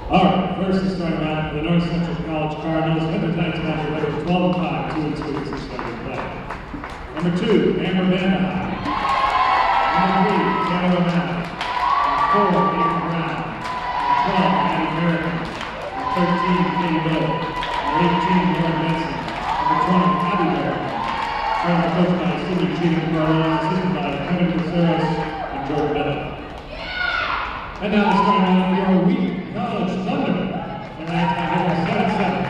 All right, first is starting out for the North Central College Cardinals. Number 9 match record 12-5, 2-2 is expected play. Number 2, Amber Vanderheim. Number 3, Taylor O'Malley. 4, Nathan Brown. 12, Maddie Merriman. 13, Katie Little. 18, Lauren Benson. Number 20, Abby Merriman. Trained coached by Cindy Cheatham Carlo, assisted by Kevin Caceres and Jordan Bennett. And now let's start out for your Wheaton College Thunder. And that's number 7-7.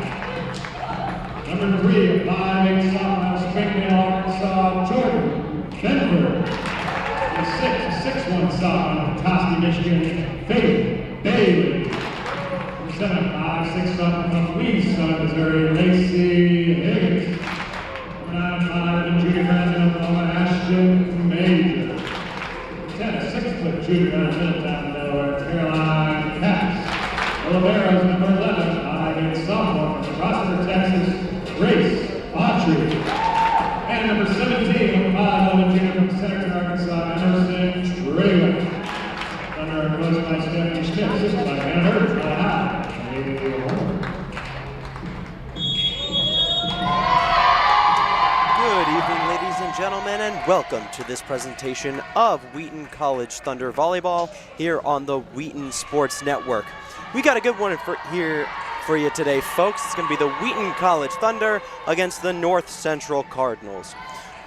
Number 3, 5'8" sophomore, Springdale, Arkansas, Jordan Benford. And 6'1" sophomore, Toski, Michigan, Faith Bailey. Number 7, 5'6" sophomore from Wheaton, Missouri, Lacey Higgins. Number 9, 5, junior graduate, Oklahoma, Ashton Major. 10, 6-foot junior out of Middletown, Delaware, Caroline Caps. Oliveros, number 11, 5'8" sophomore from Prosper, Texas, Grace Autry. And number 17, 5'11" junior from Centerton, Arkansas, Emerson Traywick. Under coached by Stephanie Schmidt, assisted by Hannah Hurd, Good evening, ladies and gentlemen, and welcome to this presentation of Wheaton College Thunder Volleyball here on the Wheaton Sports Network. We got a good one here for you today, folks. It's going to be the Wheaton College Thunder against the North Central Cardinals.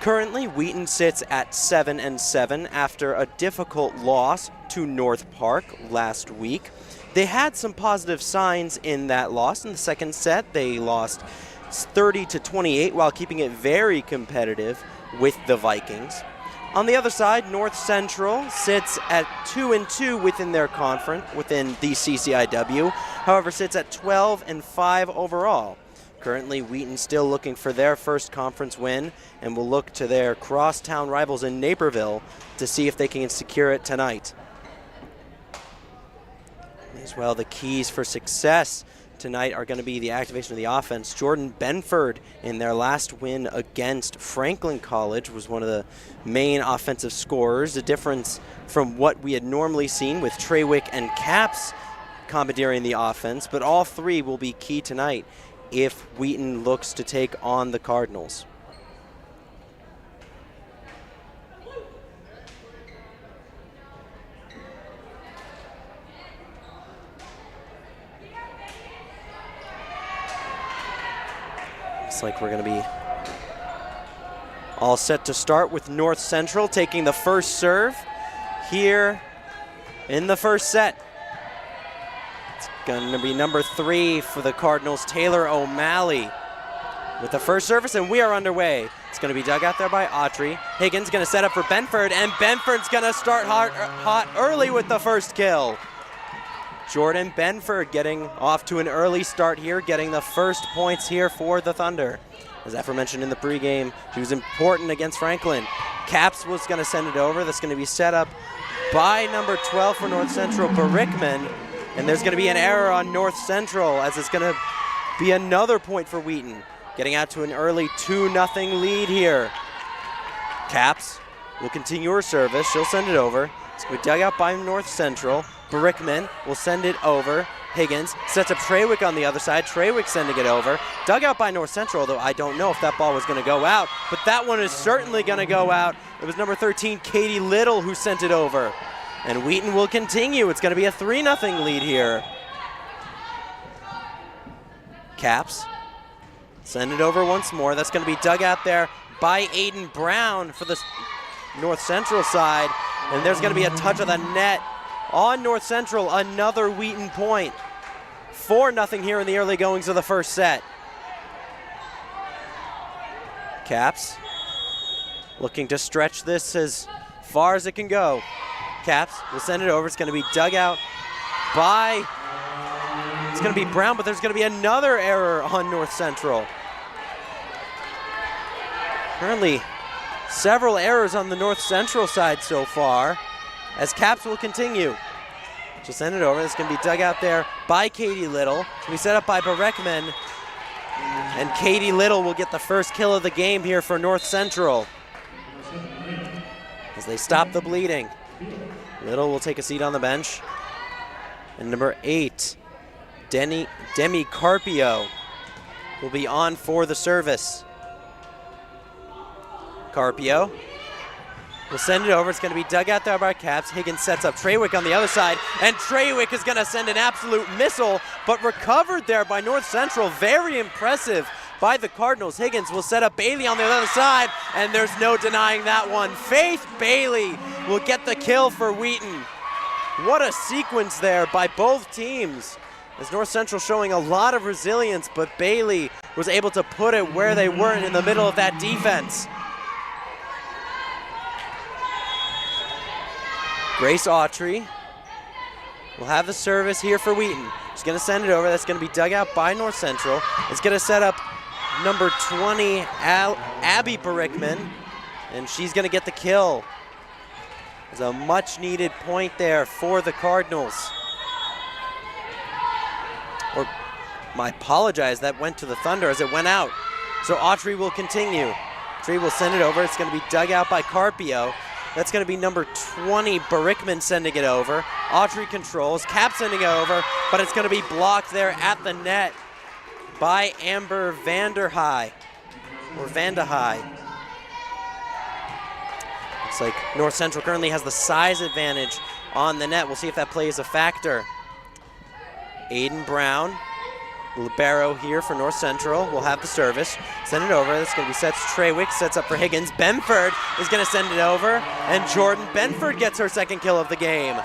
Currently, Wheaton sits at 7-7 after a difficult loss to North Park last week. They had some positive signs in that loss. In the second set, they lost 30-28 while keeping it very competitive with the Vikings. On the other side, North Central sits at 2-2 within their conference, within the CCIW, however sits at 12-5 overall. Currently, Wheaton still looking for their first conference win and will look to their crosstown rivals in Naperville to see if they can secure it tonight. As well, the keys for success tonight are going to be the activation of the offense. Jordan Benford, in their last win against Franklin College, was one of the main offensive scorers, a difference from what we had normally seen with Traywick and Caps commandeering the offense, but all three will be key tonight if Wheaton looks to take on the Cardinals. Looks like we're going to be all set to start with North Central taking the first serve here in the first set. It's going to be number 3 for the Cardinals, Taylor O'Malley, with the first service, and we are underway. It's going to be dug out there by Autry. Higgins going to set up for Benford, and Benford's going to start hot early with the first kill. Jordan Benford getting off to an early start here, getting the first points here for the Thunder. As aforementioned in the pregame, she was important against Franklin. Caps was going to send it over. That's going to be set up by number 12 for North Central, Barickman. And there's going to be an error on North Central as it's going to be another point for Wheaton. Getting out to an early 2-0 lead here. Caps will continue her service. She'll send it over. It's going to be dug out by North Central. Barickman will send it over. Higgins sets up Traywick on the other side. Traywick sending it over. Dug out by North Central, though I don't know if that ball was going to go out. But that one is certainly going to go out. It was number 13, Katie Little, who sent it over. And Wheaton will continue. It's going to be a 3-0 lead here. Caps send it over once more. That's going to be dug out there by Aiden Brown for the North Central side. And there's going to be a touch of the net on North Central, another Wheaton point. 4-0 here in the early goings of the first set. Caps looking to stretch this as far as it can go. Caps will send it over. It's going to be dug out by, it's going to be Brown, but there's going to be another error on North Central. Currently, several errors on the North Central side so far, as Caps will continue. Just send it over. It's going to be dug out there by Katie Little. It's going to be set up by Barickman. And Katie Little will get the first kill of the game here for North Central as they stop the bleeding. Little will take a seat on the bench. And number 8, Demi Carpio will be on for the service. Carpio will send it over. It's going to be dug out there by Caps. Higgins sets up Trawick on the other side, and Trawick is going to send an absolute missile, but recovered there by North Central. Very impressive by the Cardinals. Higgins will set up Bailey on the other side, and there's no denying that one. Faith Bailey will get the kill for Wheaton. What a sequence there by both teams, as North Central showing a lot of resilience, but Bailey was able to put it where they weren't in the middle of that defense. Grace Autry will have the service here for Wheaton. She's going to send it over. That's going to be dug out by North Central. It's going to set up number 20, Abby Barickman, and she's going to get the kill. There's a much-needed point there for the Cardinals. Or, I apologize, that went to the Thunder as it went out. So Autry will continue. Autry will send it over. It's going to be dug out by Carpio. That's going to be number 20, Barickman sending it over. Autry controls, Cap sending it over, but it's going to be blocked there at the net by Amber Vanderhei, or Vandahei. Looks like North Central currently has the size advantage on the net. We'll see if that plays a factor. Aiden Brown, libero here for North Central, will have the service. Send it over. That's going to be set to Trawick. Sets up for Higgins. Benford is going to send it over, and Jordan Benford gets her second kill of the game.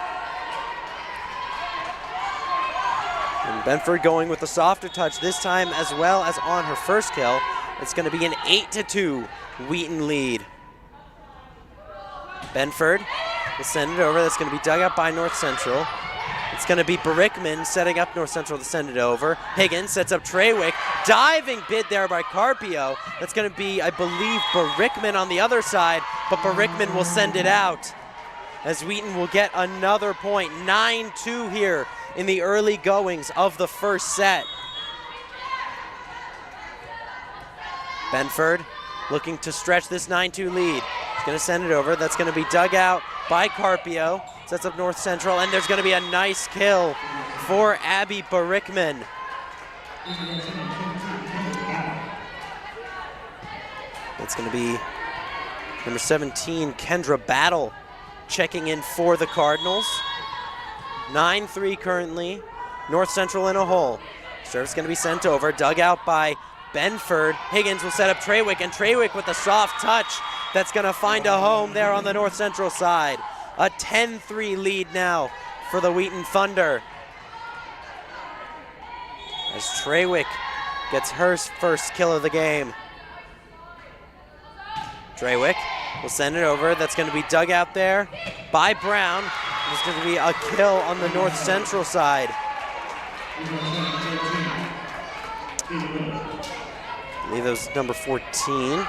And Benford going with the softer touch this time as well as on her first kill. It's going to be an 8-2 Wheaton lead. Benford will send it over. That's going to be dug up by North Central. It's going to be Barickman setting up North Central to send it over. Higgins sets up Trawick. Diving bid there by Carpio. That's going to be, I believe, Barickman on the other side, but Barickman will send it out as Wheaton will get another point. 9-2 here in the early goings of the first set. Benford looking to stretch this 9-2 lead. He's going to send it over. That's going to be dug out by Carpio. Sets up North Central, and there's going to be a nice kill for Abby Barickman. It's going to be number 17, Kendra Battle, checking in for the Cardinals. 9-3 currently. North Central in a hole. Serve's going to be sent over, dug out by Benford. Higgins will set up Trawick, and Trawick with a soft touch that's going to find a home there on the North Central side. A 10-3 lead now for the Wheaton Thunder, as Trawick gets her first kill of the game. Trawick will send it over. That's going to be dug out there by Brown. There's going to be a kill on the North Central side. I believe it was number 14,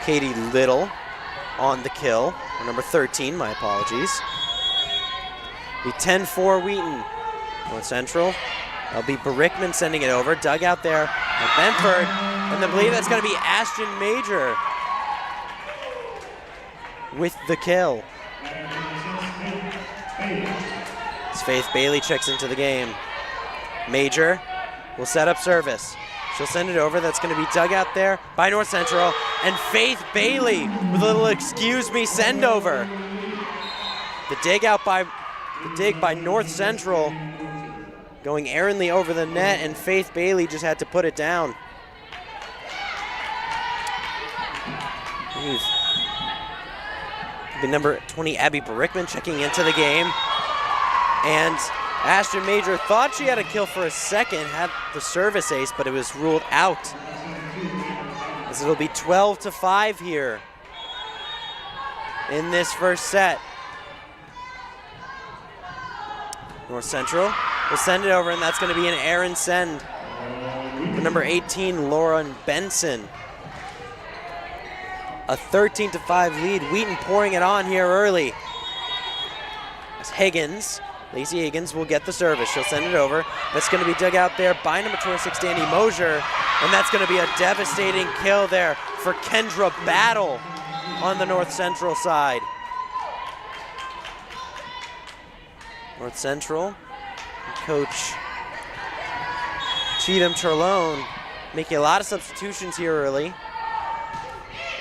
Katie Little, on the kill, or number 13, my apologies. Be 10-4 Wheaton. North Central, that'll be Barickman sending it over, dug out there by Benford, and I believe that's going to be Ashton Major with the kill. As Faith Bailey checks into the game. Major will set up service. She'll send it over. That's going to be dug out there by North Central. And Faith Bailey with a little excuse me send over. The dig by North Central going errantly over the net, and Faith Bailey just had to put it down. The number 20, Abby Barickman, checking into the game. And Ashton Major thought she had a kill for a second, had the service ace, but it was ruled out. As it'll be 12-5 here in this first set. North Central will send it over, and that's going to be an errant send for number 18, Lauren Benson. A 13-5 lead. Wheaton pouring it on here early. As Lacey Higgins will get the service. She'll send it over. That's going to be dug out there by number 26, Danny Mosier. And that's going to be a devastating kill there for Kendra Battle on the North Central side. North Central, Coach Cheatham Charlone making a lot of substitutions here early.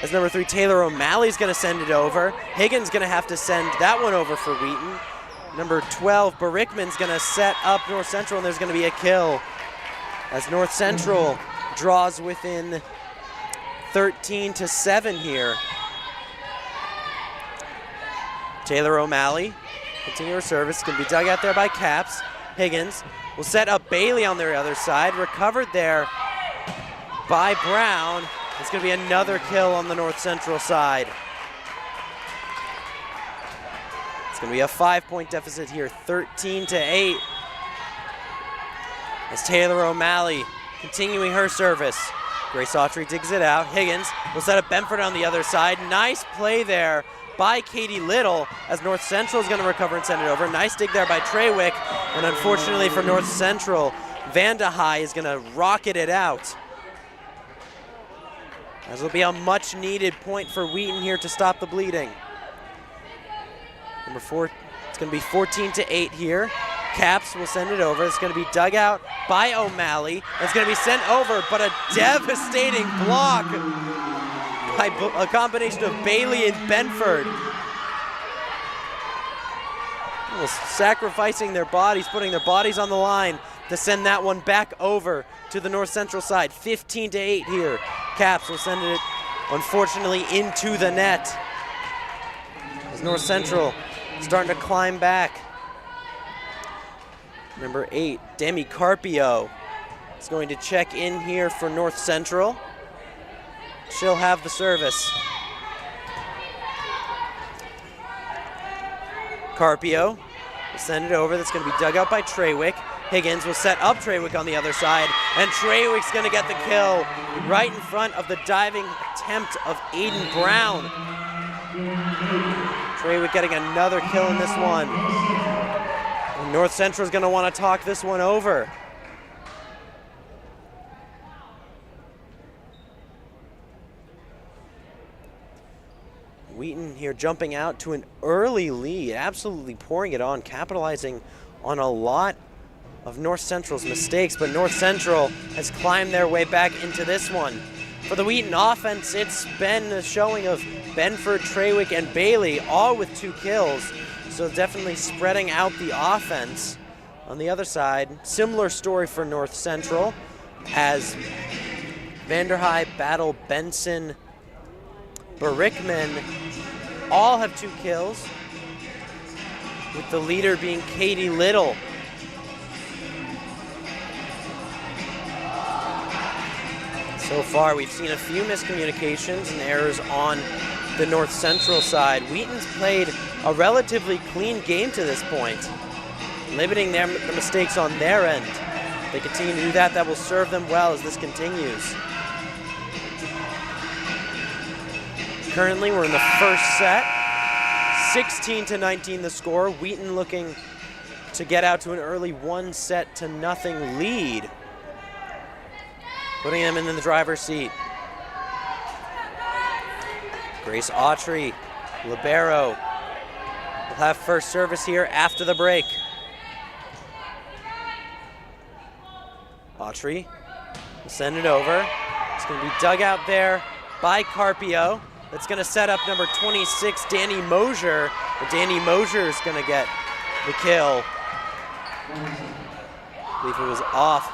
As number 3, Taylor O'Malley's gonna send it over. Higgins gonna have to send that one over for Wheaton. Number 12, Barickman's gonna set up North Central, and there's gonna be a kill as North Central draws within 13-7 here. Taylor O'Malley, continue her service, gonna be dug out there by Caps. Higgins will set up Bailey on their other side, recovered there by Brown. It's gonna be another kill on the North Central side. It's gonna be a 5-point deficit here, 13-8. As Taylor O'Malley continuing her service. Grace Autry digs it out. Higgins will set up Benford on the other side. Nice play there by Katie Little as North Central is gonna recover and send it over. Nice dig there by Treywick, and unfortunately for North Central, Vandehei is gonna rocket it out. As will be a much needed point for Wheaton here to stop the bleeding. Number 4, it's gonna be 14-8 here. Caps will send it over. It's gonna be dug out by O'Malley. It's gonna be sent over, but a devastating block by a combination of Bailey and Benford. Almost sacrificing their bodies, putting their bodies on the line to send that one back over to the North Central side. 15-8 here. Caps will send it, unfortunately, into the net. As North Central starting to climb back. Number 8, Demi Carpio is going to check in here for North Central. She'll have the service. Carpio will send it over. That's going to be dug out by Treywick. Higgins will set up Treywick on the other side, and Treywick's going to get the kill right in front of the diving attempt of Aiden Brown. Treywick getting another kill in this one. And North Central is going to want to talk this one over. Wheaton here jumping out to an early lead, absolutely pouring it on, capitalizing on a lot of North Central's mistakes, but North Central has climbed their way back into this one. For the Wheaton offense, it's been a showing of Benford, Treywick, and Bailey, all with 2 kills, so definitely spreading out the offense. On the other side, similar story for North Central, as Vanderhei, Battle, Benson, Barickman all have 2 kills, with the leader being Katie Little. So far, we've seen a few miscommunications and errors on the North Central side. Wheaton's played a relatively clean game to this point, limiting the mistakes on their end. If they continue to do that, that will serve them well as this continues. Currently, we're in the first set. 16-19 the score. Wheaton looking to get out to an early 1-0 lead, putting them in the driver's seat. Grace Autry, libero, will have first service here after the break. Autry will send it over. It's going to be dug out there by Carpio. That's going to set up number 26, Danny Mosier. But Danny Mosier is going to get the kill. I believe it was off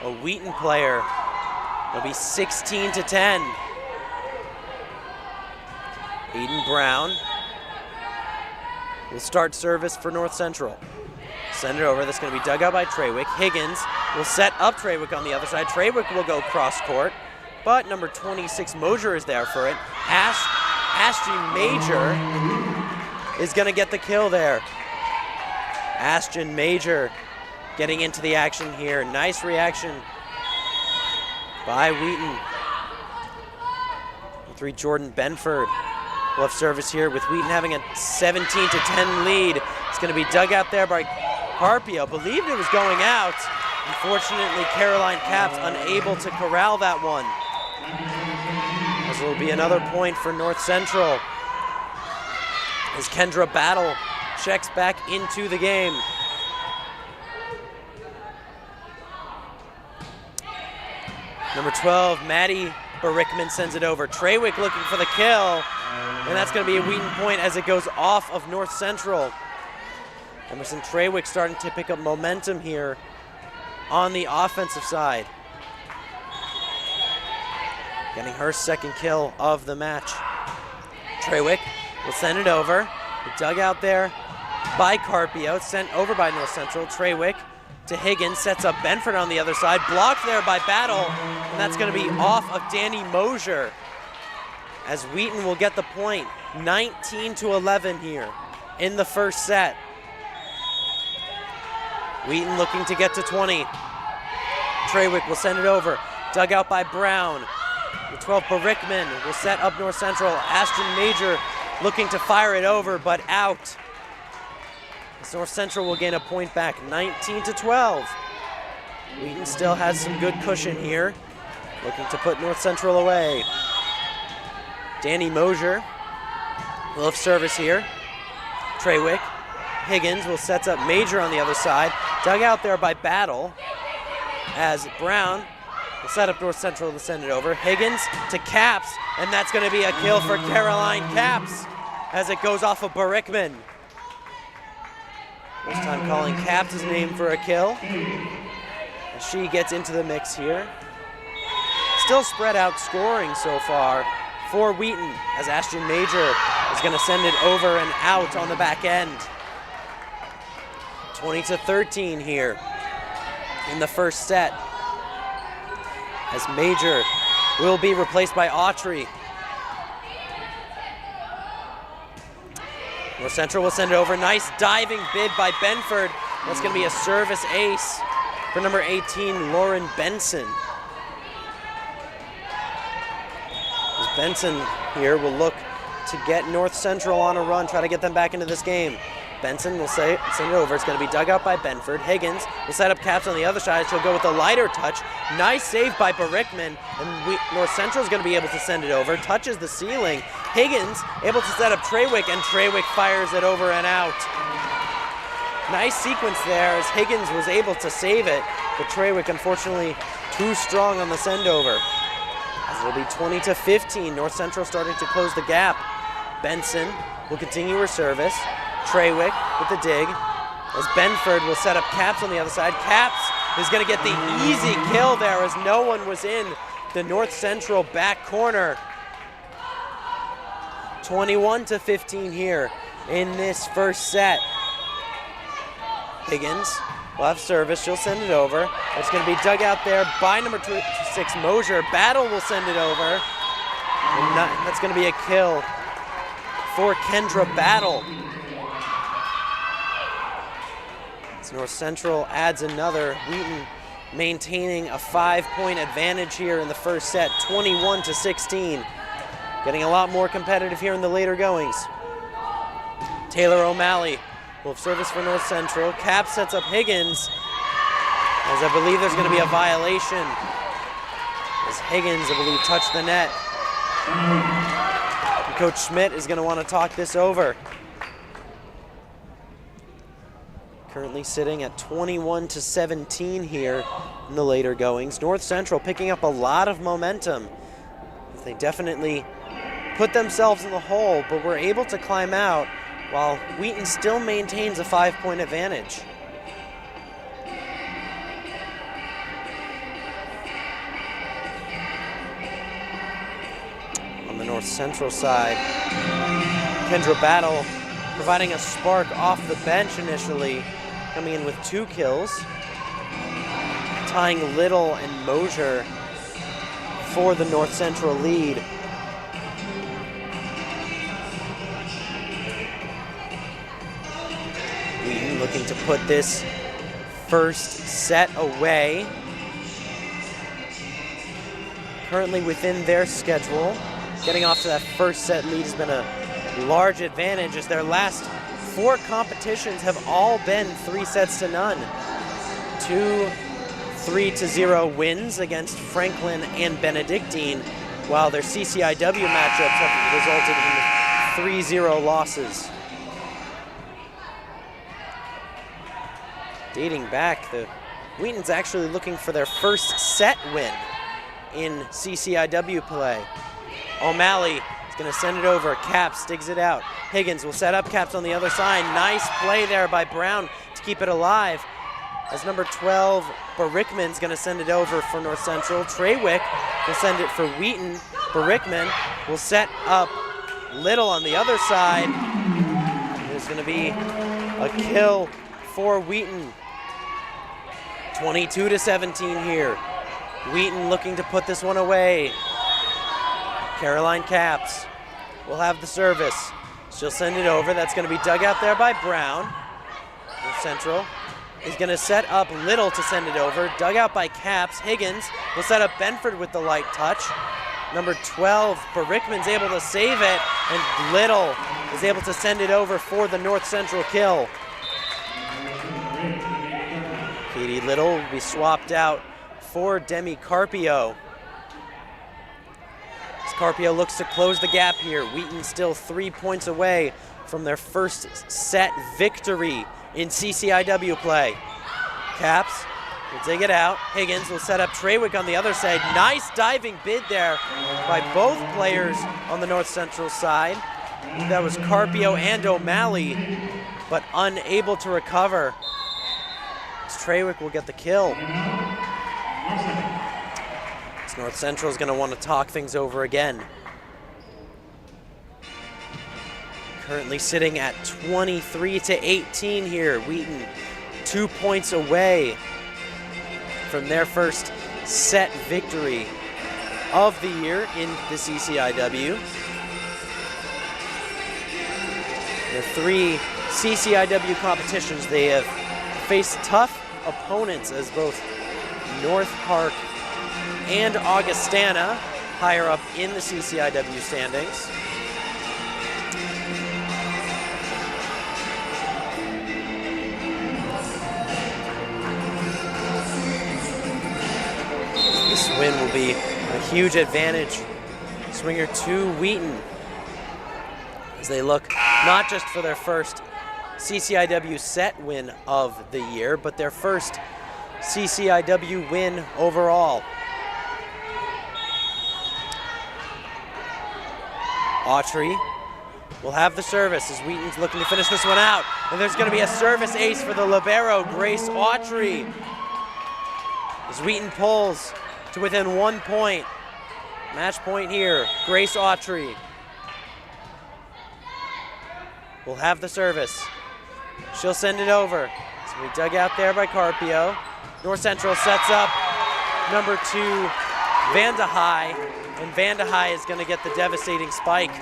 a Wheaton player. It'll be 16-10. Aiden Brown will start service for North Central. Send it over. That's going to be dug out by Treywick. Higgins will set up Treywick on the other side. Treywick will go cross court, but number 26 Mosier is there for it. Ashton Major is going to get the kill there. Ashton Major getting into the action here. Nice reaction by Wheaton. 3 Jordan Benford will have service here with Wheaton having a 17-10 lead. It's going to be dug out there by Carpio. Believed it was going out. Unfortunately, Caroline Caps unable to corral that one. As it will be another point for North Central as Kendra Battle checks back into the game. Number 12, Maddie Barickman sends it over. Trawick looking for the kill, and that's going to be a Wheaton point as it goes off of North Central. Emerson Trawick starting to pick up momentum here on the offensive side. Getting her second kill of the match. Trawick will send it over. Dug out there by Carpio, sent over by North Central. Trawick to Higgins, sets up Benford on the other side. Blocked there by Battle, and that's going to be off of Danny Mosier as Wheaton will get the point. 19-11 here in the first set. Wheaton looking to get to 20. Trawick will send it over. Dug out by Brown. The 12, Barickman will set up North Central. Ashton Major looking to fire it over, but out. As North Central will gain a point back, 19-12. Wheaton still has some good cushion here, looking to put North Central away. Danny Mosier will have service here. Trawick. Higgins will set up Major on the other side. Dug out there by Battle as Brown will set up North Central to send it over. Higgins to Caps, and that's going to be a kill for Caroline Caps as it goes off of Barickman. This time calling Caps' name for a kill as she gets into the mix here. Still spread out scoring so far for Wheaton as Ashton Major is going to send it over and out on the back end. 20-13 here in the first set as Major will be replaced by Autry. North Central will send it over. Nice diving bid by Benford. That's going to be a service ace for number 18, Lauren Benson. As Benson here will look to get North Central on a run, try to get them back into this game. Benson will send it over. It's going to be dug out by Benford. Higgins will set up Caps on the other side. She'll go with a lighter touch. Nice save by Barickman, and North Central is going to be able to send it over. Touches the ceiling. Higgins able to set up Trawick, and Trawick fires it over and out. Nice sequence there as Higgins was able to save it, but Trawick unfortunately too strong on the send over. As it'll be 20-15. North Central starting to close the gap. Benson will continue her service. Trawick with the dig as Benford will set up Caps on the other side. Caps is going to get the easy kill there as no one was in the North Central back corner. 21-15 here in this first set. Higgins will have service. She'll send it over. It's going to be dug out there by number 6, Mosier. Battle will send it over. And that's going to be a kill for Kendra Battle. North Central adds another. Wheaton maintaining a 5-point advantage here in the first set, 21-16. Getting a lot more competitive here in the later goings. Taylor O'Malley will have service for North Central. Cap sets up Higgins, as I believe there's going to be a violation. As Higgins, I believe, touched the net. And Coach Schmidt is going to want to talk this over. Currently sitting at 21-17 here in the later goings. North Central picking up a lot of momentum. They definitely put themselves in the hole, but were able to climb out while Wheaton still maintains a 5-point advantage. On the North Central side, Kendra Battle providing a spark off the bench initially, coming in with 2 kills, tying Little and Mosier for the North Central lead. Wheaton looking to put this first set away. Currently within their schedule. Getting off to that first set lead has been a large advantage as their last 4 competitions have all been 3-0. 2 3-0 wins against Franklin and Benedictine, while their CCIW matchups have resulted in 3-0 losses. Dating back, the Wheaton's actually looking for their first set win in CCIW play. O'Malley is going to send it over. Caps digs it out. Higgins will set up Caps on the other side. Nice play there by Brown to keep it alive. As number 12, Barickman's going to send it over for North Central. Treywick will send it for Wheaton. Barickman will set up Little on the other side. There's going to be a kill for Wheaton. 22-17 here. Wheaton looking to put this one away. Caroline Caps will have the service. She'll send it over. That's going to be dug out there by Brown. North Central is going to set up Little to send it over. Dug out by Caps. Higgins will set up Benford with the light touch. Number 12, Barickman's able to save it, and Little is able to send it over for the North Central kill. Katie Little will be swapped out for Demi Carpio. As Carpio looks to close the gap here. Wheaton still 3 points away from their first set victory in CCIW play. Caps will dig it out. Higgins will set up Treywick on the other side. Nice diving bid there by both players on the North Central side. That was Carpio and O'Malley, but unable to recover. Treywick will get the kill. North Central is going to want to talk things over again. Currently sitting at 23-18 here. Wheaton 2 points away from their first set victory of the year in the CCIW. The 3 CCIW competitions, they have faced tough opponents as both North Park and Augustana higher up in the CCIW standings. This win will be a huge advantage. Swinger to Wheaton as they look not just for their first CCIW set win of the year, but their first CCIW win overall. Autry will have the service as Wheaton's looking to finish this one out. And there's going to be a service ace for the libero, Grace Autry. As Wheaton pulls to within 1 point. Match point here, Grace Autry will have the service. She'll send it over. So we dug out there by Carpio. North Central sets up number 2, Vandahai, and Vandahai is going to get the devastating spike.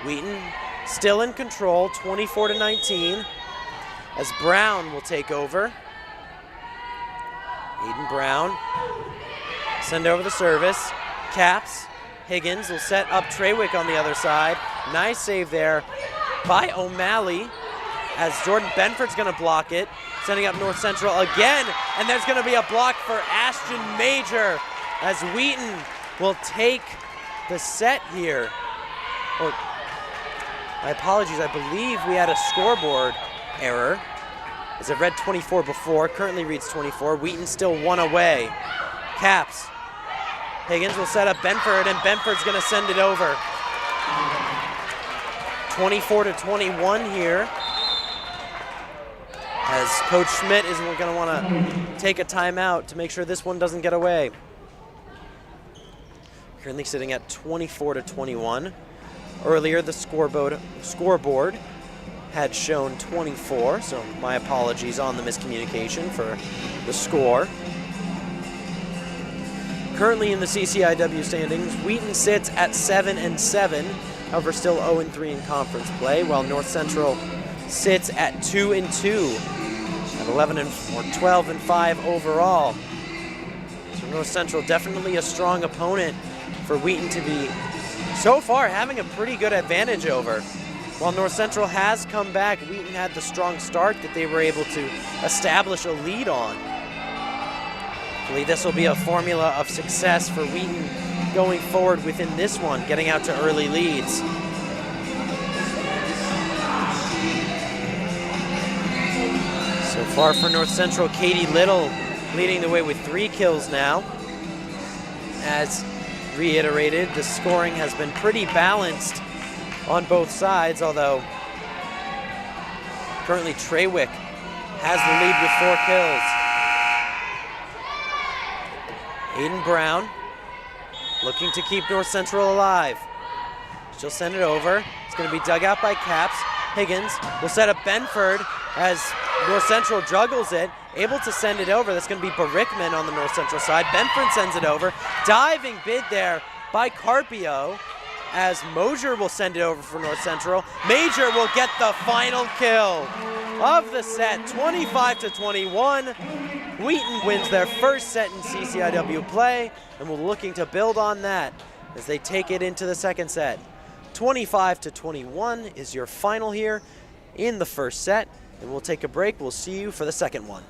Wheaton still in control, 24-19, as Brown will take over. Aiden Brown send over the service. Caps. Higgins will set up Treywick on the other side. Nice save there by O'Malley as Jordan Benford's going to block it. Sending up North Central again, and there's going to be a block for Ashton Major as Wheaton will take the set here. Or, my apologies, I believe we had a scoreboard error as it read 24 before, currently reads 24. Wheaton still 1 away. Caps. Higgins will set up Benford, and Benford's going to send it over. 24-21 here. As Coach Schmidt is going to want to take a timeout to make sure this one doesn't get away. Currently sitting at 24-21. Earlier, the scoreboard had shown 24, so my apologies on the miscommunication for the score. Currently in the CCIW standings, Wheaton sits at 7-7, however still 0-3 in conference play, while North Central sits at 2-2, at 12-5 overall. So North Central definitely a strong opponent for Wheaton to be so far having a pretty good advantage over. While North Central has come back, Wheaton had the strong start that they were able to establish a lead on. Hopefully this will be a formula of success for Wheaton going forward within this one, getting out to early leads. So far for North Central, Katie Little leading the way with 3 kills now. As reiterated, the scoring has been pretty balanced on both sides, although currently Trawick has the lead with 4 kills. Aiden Brown looking to keep North Central alive. She'll send it over. It's going to be dug out by Caps. Higgins will set up Benford as North Central juggles it. Able to send it over. That's going to be Barickman on the North Central side. Benford sends it over. Diving bid there by Carpio as Mosier will send it over for North Central. Major will get the final kill of the set, 25-21. Wheaton wins their first set in CCIW play, and we're looking to build on that as they take it into the second set. 25-21 is your final here in the first set, and we'll take a break. We'll see you for the second one.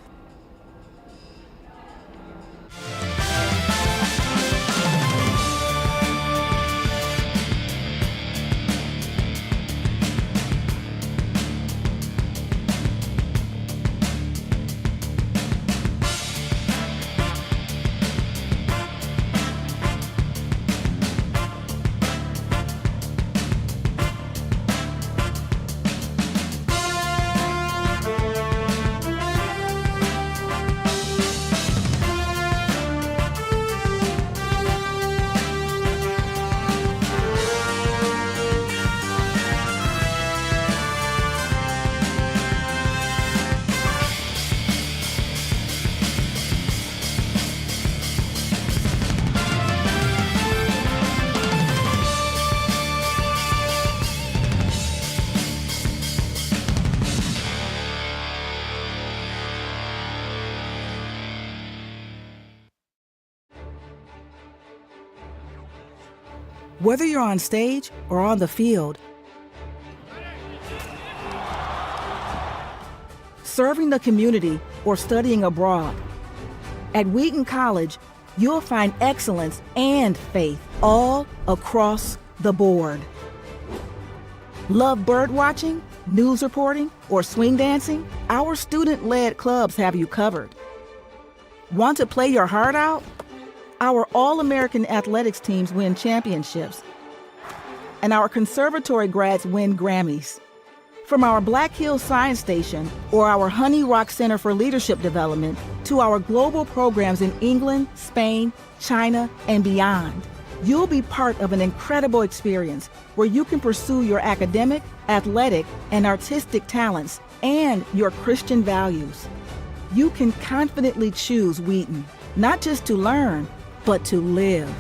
Whether you're on stage or on the field, serving the community or studying abroad, at Wheaton College, you'll find excellence and faith all across the board. Love bird watching, news reporting, or swing dancing? Our student-led clubs have you covered. Want to play your heart out? Our All-American athletics teams win championships, and our conservatory grads win Grammys. From our Black Hills Science Station or our Honey Rock Center for Leadership Development to our global programs in England, Spain, China, and beyond, you'll be part of an incredible experience where you can pursue your academic, athletic, and artistic talents and your Christian values. You can confidently choose Wheaton, not just to learn, but to live.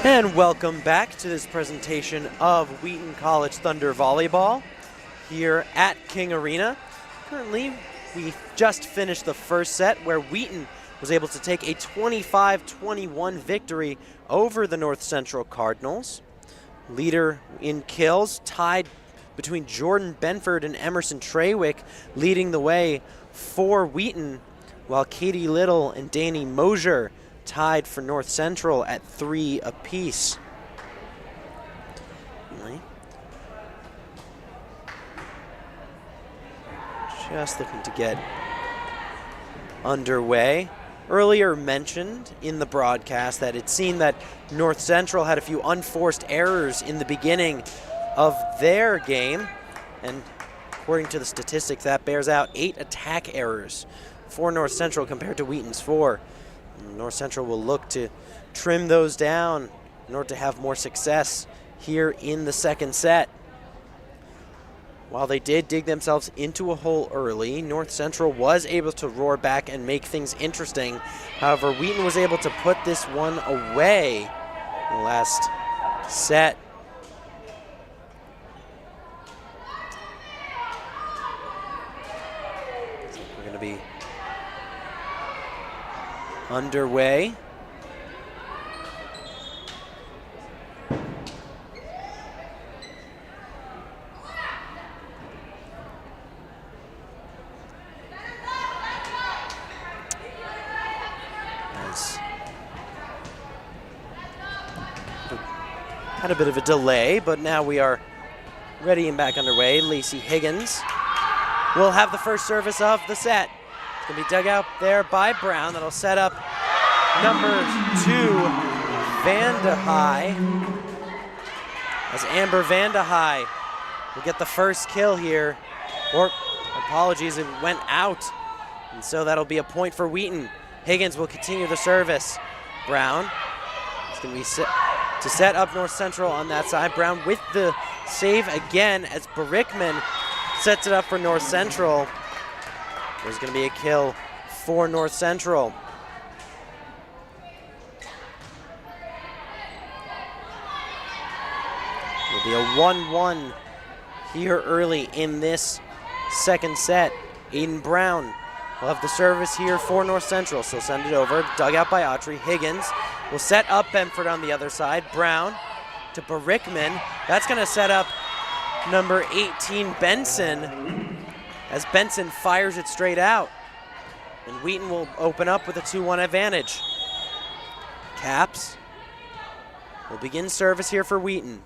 And welcome back to this presentation of Wheaton College Thunder Volleyball here at King Arena. Currently, we just finished the first set where Wheaton was able to take a 25-21 victory over the North Central Cardinals. Leader in kills, tied between Jordan Benford and Emerson Trawick, leading the way for Wheaton while Katie Little and Danny Mosier tied for North Central at 3 apiece. Just looking to get underway. Earlier mentioned in the broadcast that it seemed that North Central had a few unforced errors in the beginning of their game, and according to the statistics, that bears out 8 attack errors for North Central compared to Wheaton's 4. North Central will look to trim those down in order to have more success here in the second set. While they did dig themselves into a hole early, North Central was able to roar back and make things interesting. However, Wheaton was able to put this one away in the last set. We're going to be underway. Had a bit of a delay, but now we are ready and back underway. Lacey Higgins will have the first service of the set. It's going to be dug out there by Brown. That'll set up number 2, Vandehei, as Amber Vandehei will get the first kill here. Or, apologies, it went out. And so that'll be a point for Wheaton. Higgins will continue the service. Brown is going to be to set up North Central on that side. Brown with the save again as Barickman sets it up for North Central. There's going to be a kill for North Central. It'll be a 1-1 here early in this second set. Aiden Brown will have the service here for North Central, so send it over. Dug out by Autry. Higgins will set up Benford on the other side. Brown to Barickman. That's going to set up number 18, Benson, as Benson fires it straight out. And Wheaton will open up with a 2-1 advantage. Caps will begin service here for Wheaton.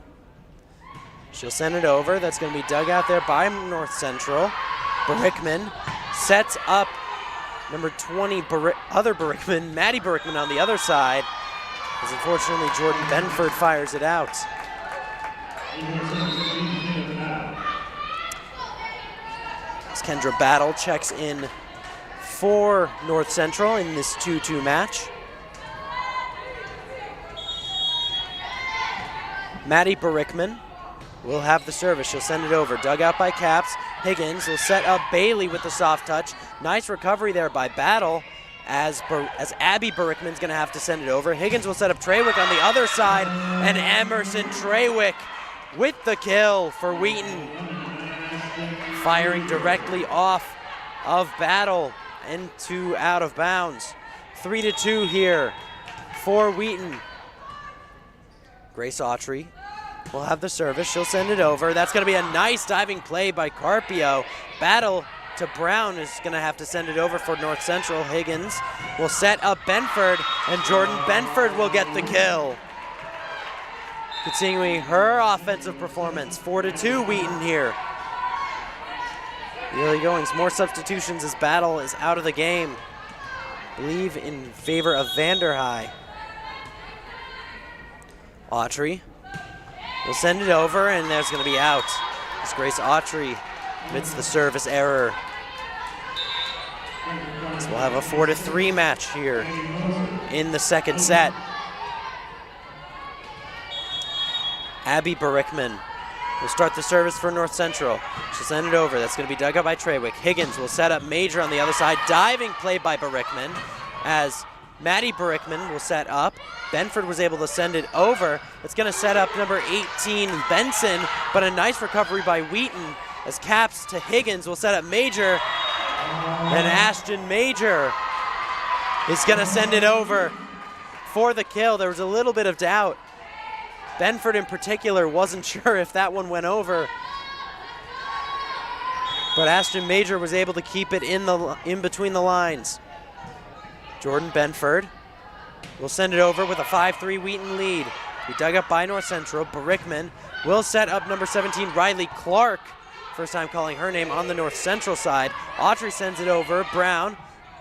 She'll send it over. That's going to be dug out there by North Central. Barickman sets up number 20, other Barickman, Maddie Barickman on the other side. As unfortunately Jordan Benford fires it out. As Kendra Battle checks in for North Central in this 2-2 match. Maddie Barickman will have the service. She'll send it over. Dug out by Caps. Higgins will set up Bailey with the soft touch. Nice recovery there by Battle as Abby Barickman's going to have to send it over. Higgins will set up Treywick on the other side, and Emerson Treywick with the kill for Wheaton. Firing directly off of Battle into out of bounds. 3-2 here for Wheaton. Grace Autry will have the service. She'll send it over. That's going to be a nice diving play by Carpio. Battle to Brown is going to have to send it over for North Central. Higgins will set up Benford, and Jordan Benford will get the kill. Continuing her offensive performance. 4-2 Wheaton here. Early goings, more substitutions as Battle is out of the game. I believe in favor of Vandehei. Autry will send it over, and there's going to be out as Grace Autry commits the service error. So we'll have a 4-3 match here in the second set. Abby Barickman will start the service for North Central. She'll send it over. That's going to be dug up by Treywick. Higgins will set up Major on the other side. Diving play by Barickman as Maddie Barickman will set up. Benford was able to send it over. It's going to set up number 18, Benson, but a nice recovery by Wheaton as Caps to Higgins will set up Major. And Ashton Major is going to send it over for the kill. There was a little bit of doubt. Benford in particular wasn't sure if that one went over. But Ashton Major was able to keep it in between the lines. Jordan Benford will send it over with a 5-3 Wheaton lead. We dug up by North Central. Barickman will set up number 17, Riley Clark. First time calling her name on the North Central side. Autry sends it over. Brown.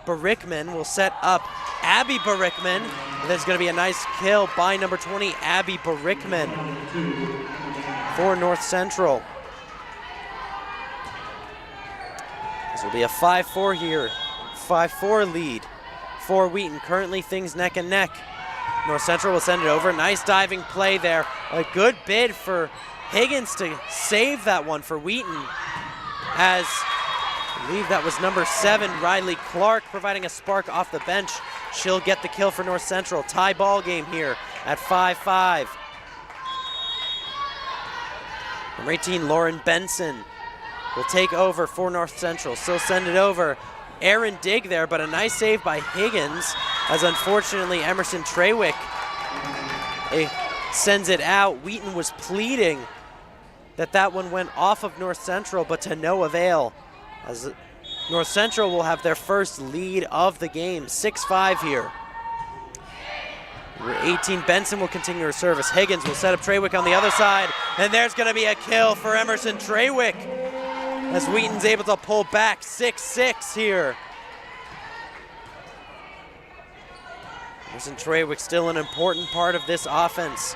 Barickman will set up Abby Barickman. And there's going to be a nice kill by number 20, Abby Barickman for North Central. This will be a 5-4 here. 5-4 lead for Wheaton. Currently things neck and neck. North Central will send it over. Nice diving play there. A good bid for Higgins to save that one for Wheaton, as I believe that was number 7, Riley Clark, providing a spark off the bench. She'll get the kill for North Central. Tie ball game here at 5-5. Number 18, Lauren Benson will take over for North Central. Still send it over. Aaron Digg there, but a nice save by Higgins, as unfortunately Emerson Treywick sends it out. Wheaton was pleading that one went off of North Central, but to no avail, as North Central will have their first lead of the game, 6-5 here. Number 18, Benson will continue her service. Higgins will set up Treywick on the other side, and there's going to be a kill for Emerson Treywick, as Wheaton's able to pull back 6-6 here. Emerson Treywick still an important part of this offense,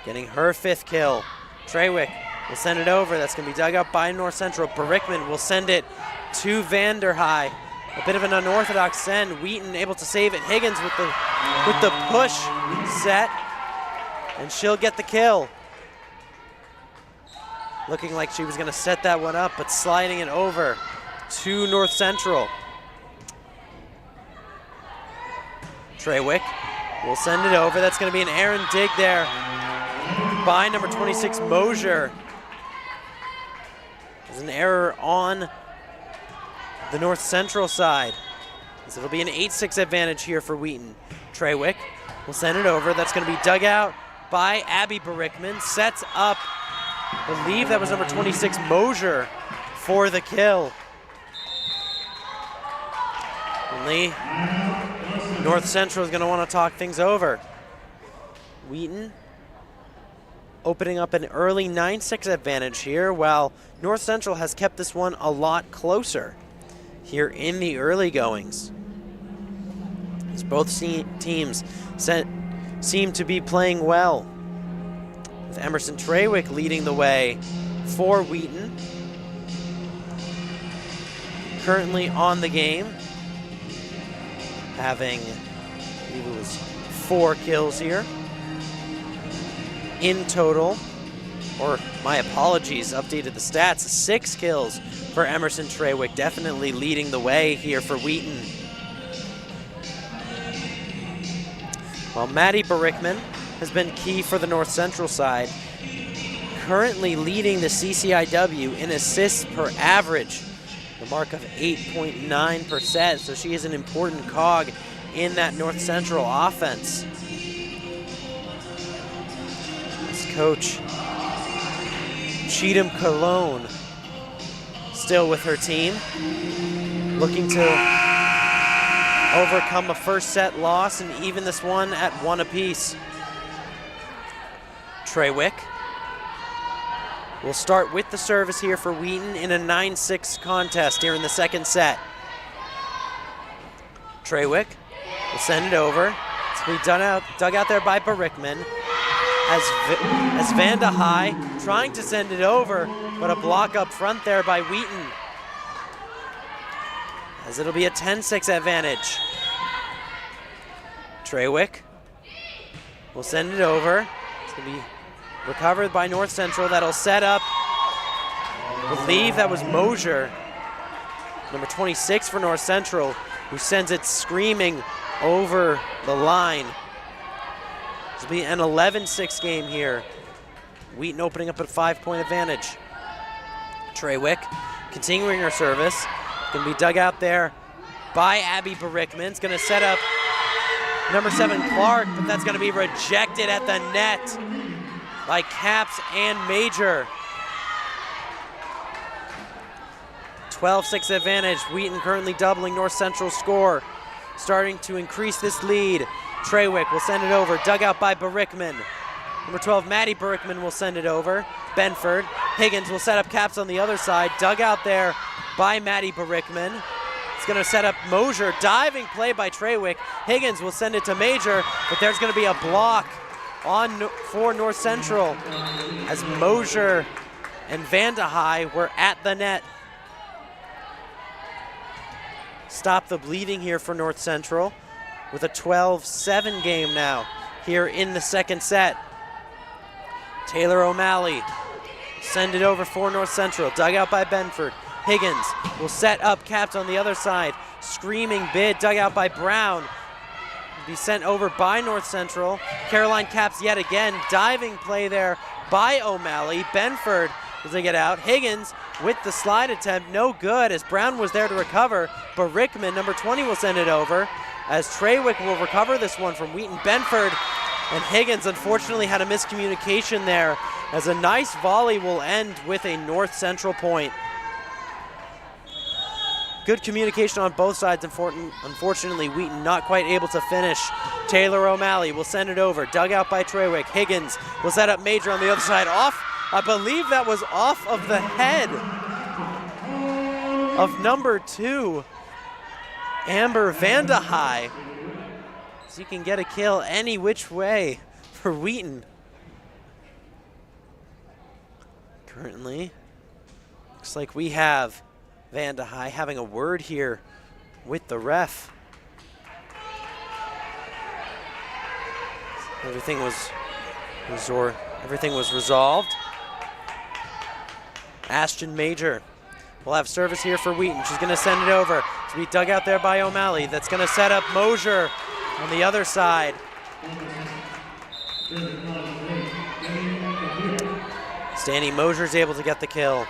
getting her 5th kill. Treywick will send it over. That's going to be dug up by North Central. Barickman will send it to Vanderhei. A bit of an unorthodox send. Wheaton able to save it. Higgins with the push set, and she'll get the kill. Looking like she was going to set that one up, but sliding it over to North Central. Treywick will send it over. That's going to be an Aaron Digg there by number 26, Mosier. There's an error on the North Central side. So it'll be an 8-6 advantage here for Wheaton. Treywick will send it over. That's going to be dug out by Abby Barickman. Sets up, I believe that was number 26, Mosier, for the kill. Only North Central is going to want to talk things over. Wheaton opening up an early 9-6 advantage here, while North Central has kept this one a lot closer here in the early goings. As both teams seem to be playing well, with Emerson Treywick leading the way for Wheaton. Currently on the game, having, I believe it was 4 kills here in total, or my apologies, updated the stats, 6 kills for Emerson Treywick, definitely leading the way here for Wheaton. While Maddie Barickman has been key for the North Central side, currently leading the CCIW in assists per average, the mark of 8.9%, so she is an important cog in that North Central offense. Coach Cheatham Cologne still with her team, looking to overcome a first set loss and even this one at 1 apiece. Treywick will start with the service here for Wheaton in a 9-6 contest here in the second set. Treywick will send it over. It's going to be dug out there by Barickman. As Vanderhei trying to send it over, but a block up front there by Wheaton. As it'll be a 10-6 advantage. Treywick will send it over. It's going to be recovered by North Central. That'll set up, I believe that was Mosier, number 26 for North Central, who sends it screaming over the line. This will be an 11-6 game here. Wheaton opening up a 5-point advantage. Treywick continuing her service. Going to be dug out there by Abby Barickman. It's going to set up number 7 Clark, but that's going to be rejected at the net by Caps and Major. 12-6 advantage. Wheaton currently doubling North Central's score. starting to increase this lead. Trawick will send it over, dug out by Barickman. Number 12, Maddie Barickman will send it over. Benford. Higgins will set up Caps on the other side. Dug out there by Maddie Barickman. It's going to set up Mosier. Diving play by Trawick. Higgins will send it to Major, but there's going to be a block for North Central as Mosier and Vandehei were at the net. Stop the bleeding here for North Central with a 12-7 game now here in the second set. Taylor O'Malley send it over for North Central. Dug out by Benford. Higgins will set up Caps on the other side. Screaming bid dug out by Brown. Be sent over by North Central. Caroline Caps yet again. Diving play there by O'Malley. Benford as they get out. Higgins with the slide attempt, no good as Brown was there to recover. Barickman, number 20, will send it over as Trawick will recover this one from Wheaton. Benford and Higgins unfortunately had a miscommunication there as a nice volley will end with a North Central point. Good communication on both sides. Unfortunately, Wheaton not quite able to finish. Taylor O'Malley will send it over. Dug out by Trawick. Higgins will set up Major on the other side. Off, I believe that was off of the head of number 2, Amber Vandehei. So you can get a kill any which way for Wheaton. Currently, looks like we have Vandehei having a word here with the ref. Everything was resolved. Ashton Major will have service here for Wheaton. She's going to send it over to be dug out there by O'Malley. That's going to set up Mosier on the other side. Stanley Mosier's able to get the kill.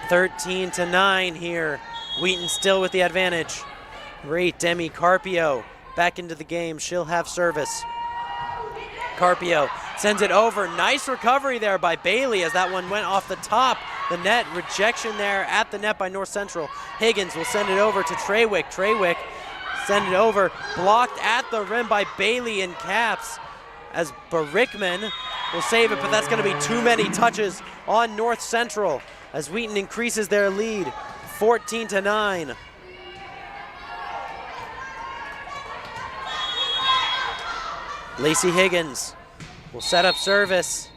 13-9 here. Wheaton still with the advantage. Great, Demi Carpio back into the game. She'll have service. Carpio sends it over. Nice recovery there by Bailey as that one went off the top. The net, rejection there at the net by North Central. Higgins will send it over to Trawick. Trawick send it over. Blocked at the rim by Bailey and Caps as Barickman will save it, but that's going to be too many touches on North Central as Wheaton increases their lead, 14-9. Lacey Higgins will set up service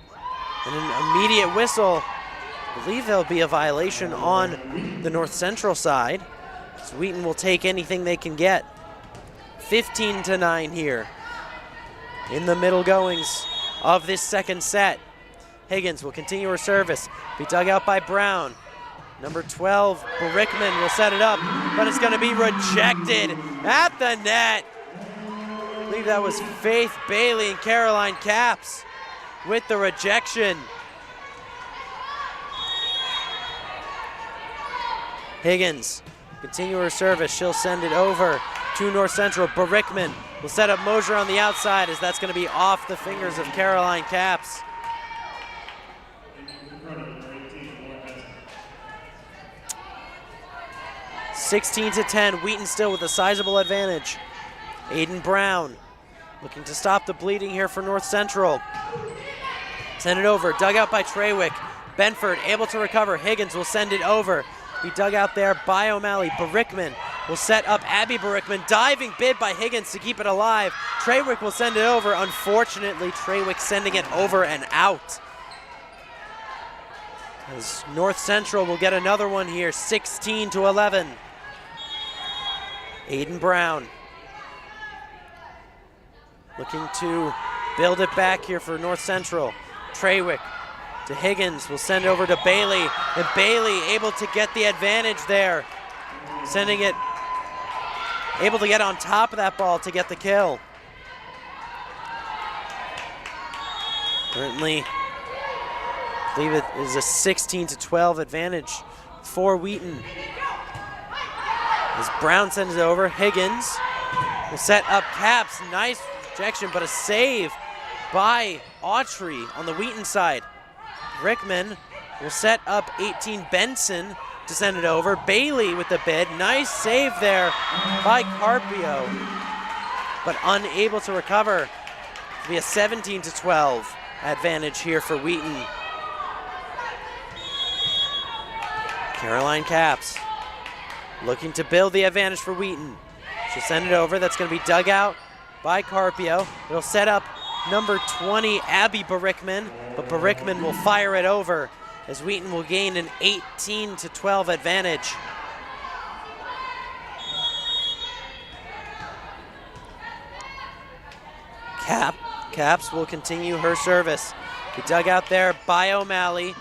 and an immediate whistle. I believe there'll be a violation on the North Central side. So Wheaton will take anything they can get. 15-9 here in the middle goings of this second set. Higgins will continue her service, be dug out by Brown. Number 12, Barickman will set it up, but it's going to be rejected at the net. I believe that was Faith Bailey and Caroline Caps with the rejection. Higgins, continue her service. She'll send it over to North Central. Barickman will set up Mosier on the outside as that's going to be off the fingers of Caroline Caps. 16-10, Wheaton still with a sizable advantage. Aiden Brown looking to stop the bleeding here for North Central. Send it over, dug out by Trawick. Benford able to recover. Higgins will send it over. Be dug out there by O'Malley. Barickman will set up Abby Barickman. Diving bid by Higgins to keep it alive. Trawick will send it over. Unfortunately, Trawick sending it over and out. As North Central will get another one here, 16-11. Aiden Brown looking to build it back here for North Central. Trawick to Higgins, will send over to Bailey, and Bailey able to get the advantage there. Sending it, able to get on top of that ball to get the kill. Currently, I believe it is a 16-12 advantage for Wheaton. As Brown sends it over, Higgins will set up Caps. Nice rejection, but a save by Autry on the Wheaton side. Rickman will set up 18 Benson, to send it over. Bailey with the bid. Nice save there by Carpio, but unable to recover. It'll be a 17-12 advantage here for Wheaton. Caroline Capps looking to build the advantage for Wheaton. She'll send it over. That's going to be dug out by Carpio. It'll set up number 20, Abby Barickman, but Barickman will fire it over as Wheaton will gain an 18-12 advantage. Capps will continue her service. Be dug out there by O'Malley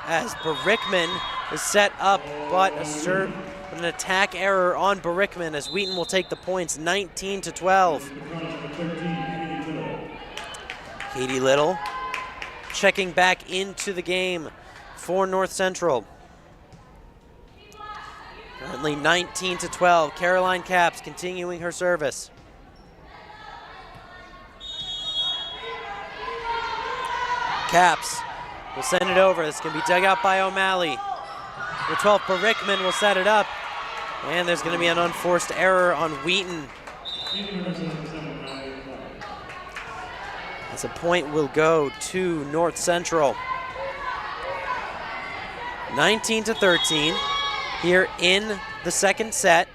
as Barickman is set up, but an attack error on Barickman as Wheaton will take the points, 19-12. Katie Little checking back into the game for North Central. Currently 19-12. Caroline Capps continuing her service. Capps will send it over. This can be dug out by O'Malley. The 12th, Barickman will set it up. And there's going to be an unforced error on Wheaton. As a point will go to North Central. 19-13 here in the second set.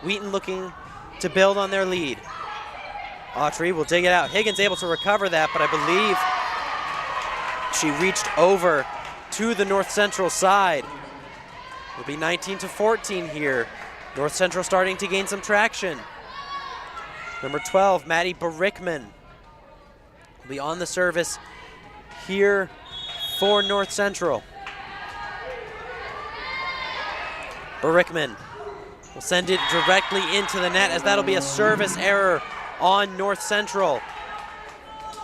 Wheaton looking to build on their lead. Autry will dig it out. Higgins able to recover that, but I believe she reached over to the North Central side. It'll be 19-14 here. North Central starting to gain some traction. Number 12, Maddie Barickman will be on the service here for North Central. Barickman will send it directly into the net as that'll be a service error on North Central,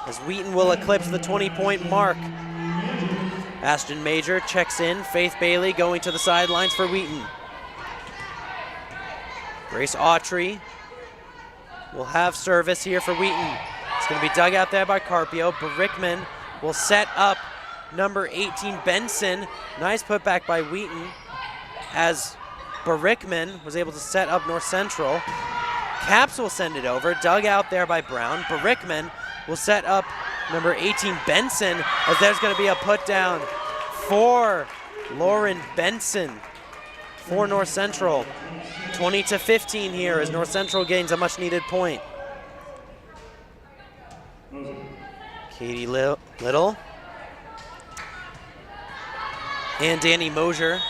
as Wheaton will eclipse the 20-point mark. Ashton Major checks in. Faith Bailey going to the sidelines for Wheaton. Grace Autry will have service here for Wheaton. It's going to be dug out there by Carpio. Barickman will set up number 18, Benson. Nice putback by Wheaton as Barickman was able to set up North Central. Capps will send it over. Dug out there by Brown. Barickman will set up number 18, Benson, as there's going to be a put down for Lauren Benson for North Central. 20-15 here as North Central gains a much needed point. Katie Little and Danny Mosier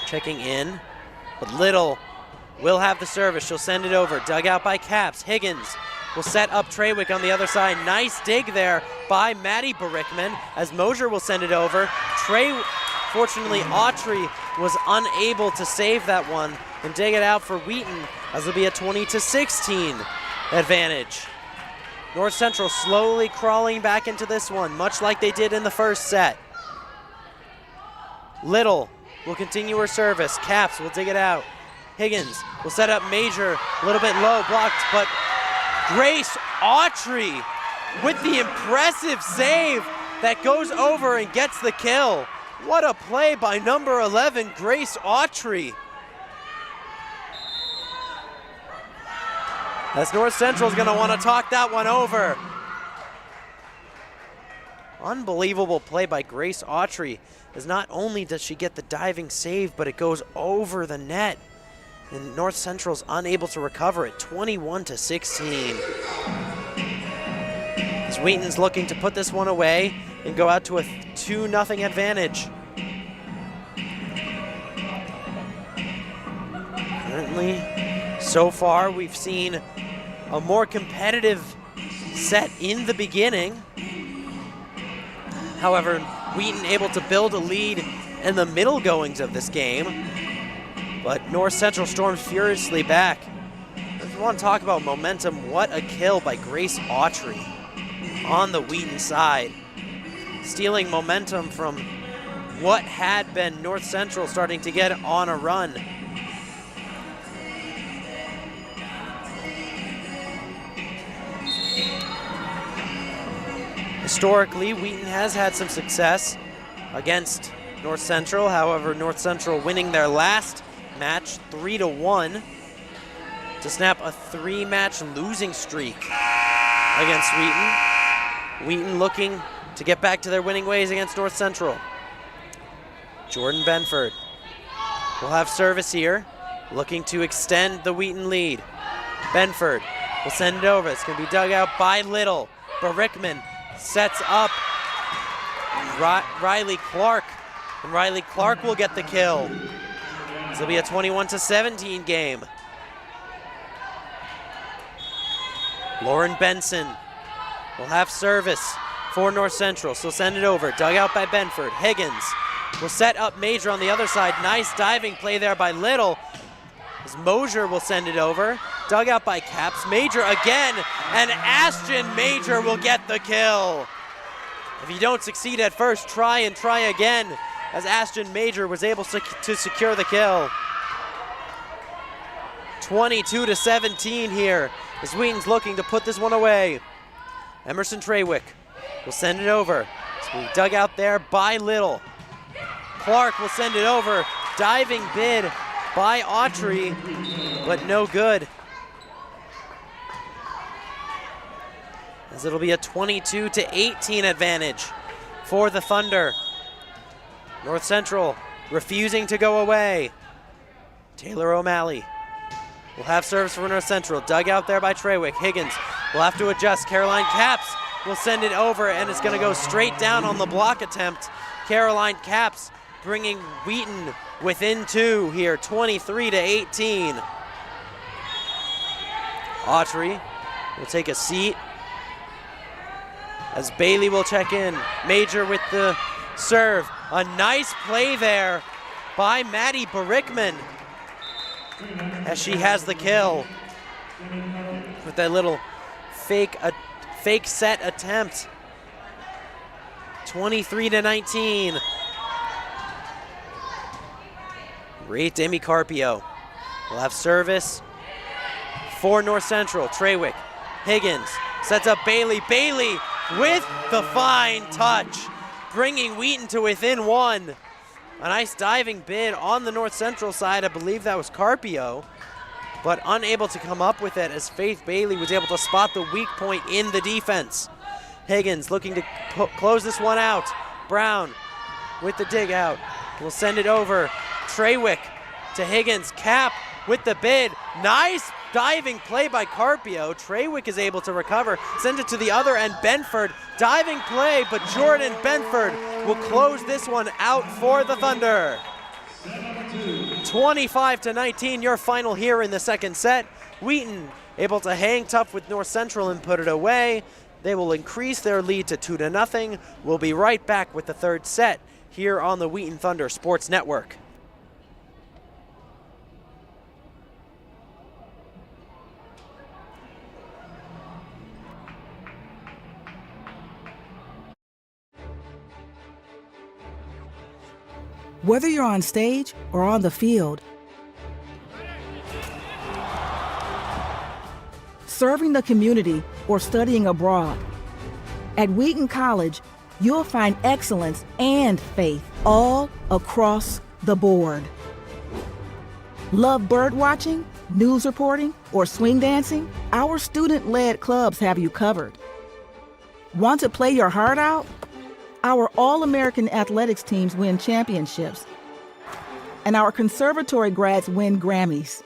checking in, but Little will have the service. She'll send it over. Dug out by Capps. Higgins will set up Treywick on the other side. Nice dig there by Maddie Barickman as Mosier will send it over. Fortunately, Autry was unable to save that one and dig it out for Wheaton, as it'll be a 20-16 advantage. North Central slowly crawling back into this one, much like they did in the first set. Little will continue her service. Capps will dig it out. Higgins will set up Major, a little bit low, blocked, but Grace Autry with the impressive save that goes over and gets the kill. What a play by number 11, Grace Autry. As North Central is going to want to talk that one over. Unbelievable play by Grace Autry, as not only does she get the diving save, but it goes over the net. And North Central's unable to recover it, 21-16. As Wheaton's looking to put this one away and go out to a 2-0 advantage. Currently, so far, we've seen a more competitive set in the beginning. However, Wheaton able to build a lead in the middle goings of this game. But North Central storms furiously back. If you want to talk about momentum, what a kill by Grace Autry on the Wheaton side. Stealing momentum from what had been North Central starting to get on a run. Historically, Wheaton has had some success against North Central. However, North Central winning their last match 3-1 to snap a 3-match losing streak against Wheaton. Wheaton looking to get back to their winning ways against North Central. Jordan Benford will have service here, looking to extend the Wheaton lead. Benford will send it over. It's going to be dug out by Little. Barickman sets up Riley Clark, and Riley Clark will get the kill. This will be a 21-17 game. Lauren Benson will have service for North Central. So send it over, dug out by Benford. Higgins will set up Major on the other side. Nice diving play there by Little. As Mosier will send it over, dug out by Caps. Major again, and Ashton Major will get the kill. If you don't succeed at first, try and try again, as Ashton Major was able to secure the kill. 22-17 here, as Wheaton's looking to put this one away. Emerson Treywick will send it over. It's being dug out there by Little. Clark will send it over. Diving bid by Autry, but no good. As it'll be a 22-18 advantage for the Thunder. North Central refusing to go away. Taylor O'Malley will have service for North Central. Dug out there by Treywick. Higgins will have to adjust. Caroline Caps will send it over, and it's going to go straight down on the block attempt. Caroline Caps bringing Wheaton within 2 here, 23-18. Autry will take a seat as Bailey will check in. Major with the serve. A nice play there by Maddie Barickman, as she has the kill with that little fake set attempt. 23-19. Great Demi Carpio will have service for North Central. Treywick, Higgins sets up Bailey. Bailey with the fine touch, bringing Wheaton to within 1. A nice diving bid on the North Central side. I believe that was Carpio, but unable to come up with it as Faith Bailey was able to spot the weak point in the defense. Higgins looking to close this one out. Brown with the dig out. Will send it over. Treywick to Higgins. Cap with the bid. Nice diving play by Carpio. Treywick is able to recover. Send it to the other end. Benford, diving play, but Jordan Benford will close this one out for the Thunder. 25-19, your final here in the second set. Wheaton able to hang tough with North Central and put it away. They will increase their lead to 2-0. We'll be right back with the third set here on the Wheaton Thunder Sports Network. Whether you're on stage or on the field, serving the community or studying abroad, at Wheaton College, you'll find excellence and faith all across the board. Love bird watching, news reporting, or swing dancing? Our student-led clubs have you covered. Want to play your heart out? Our All-American athletics teams win championships, and our conservatory grads win Grammys.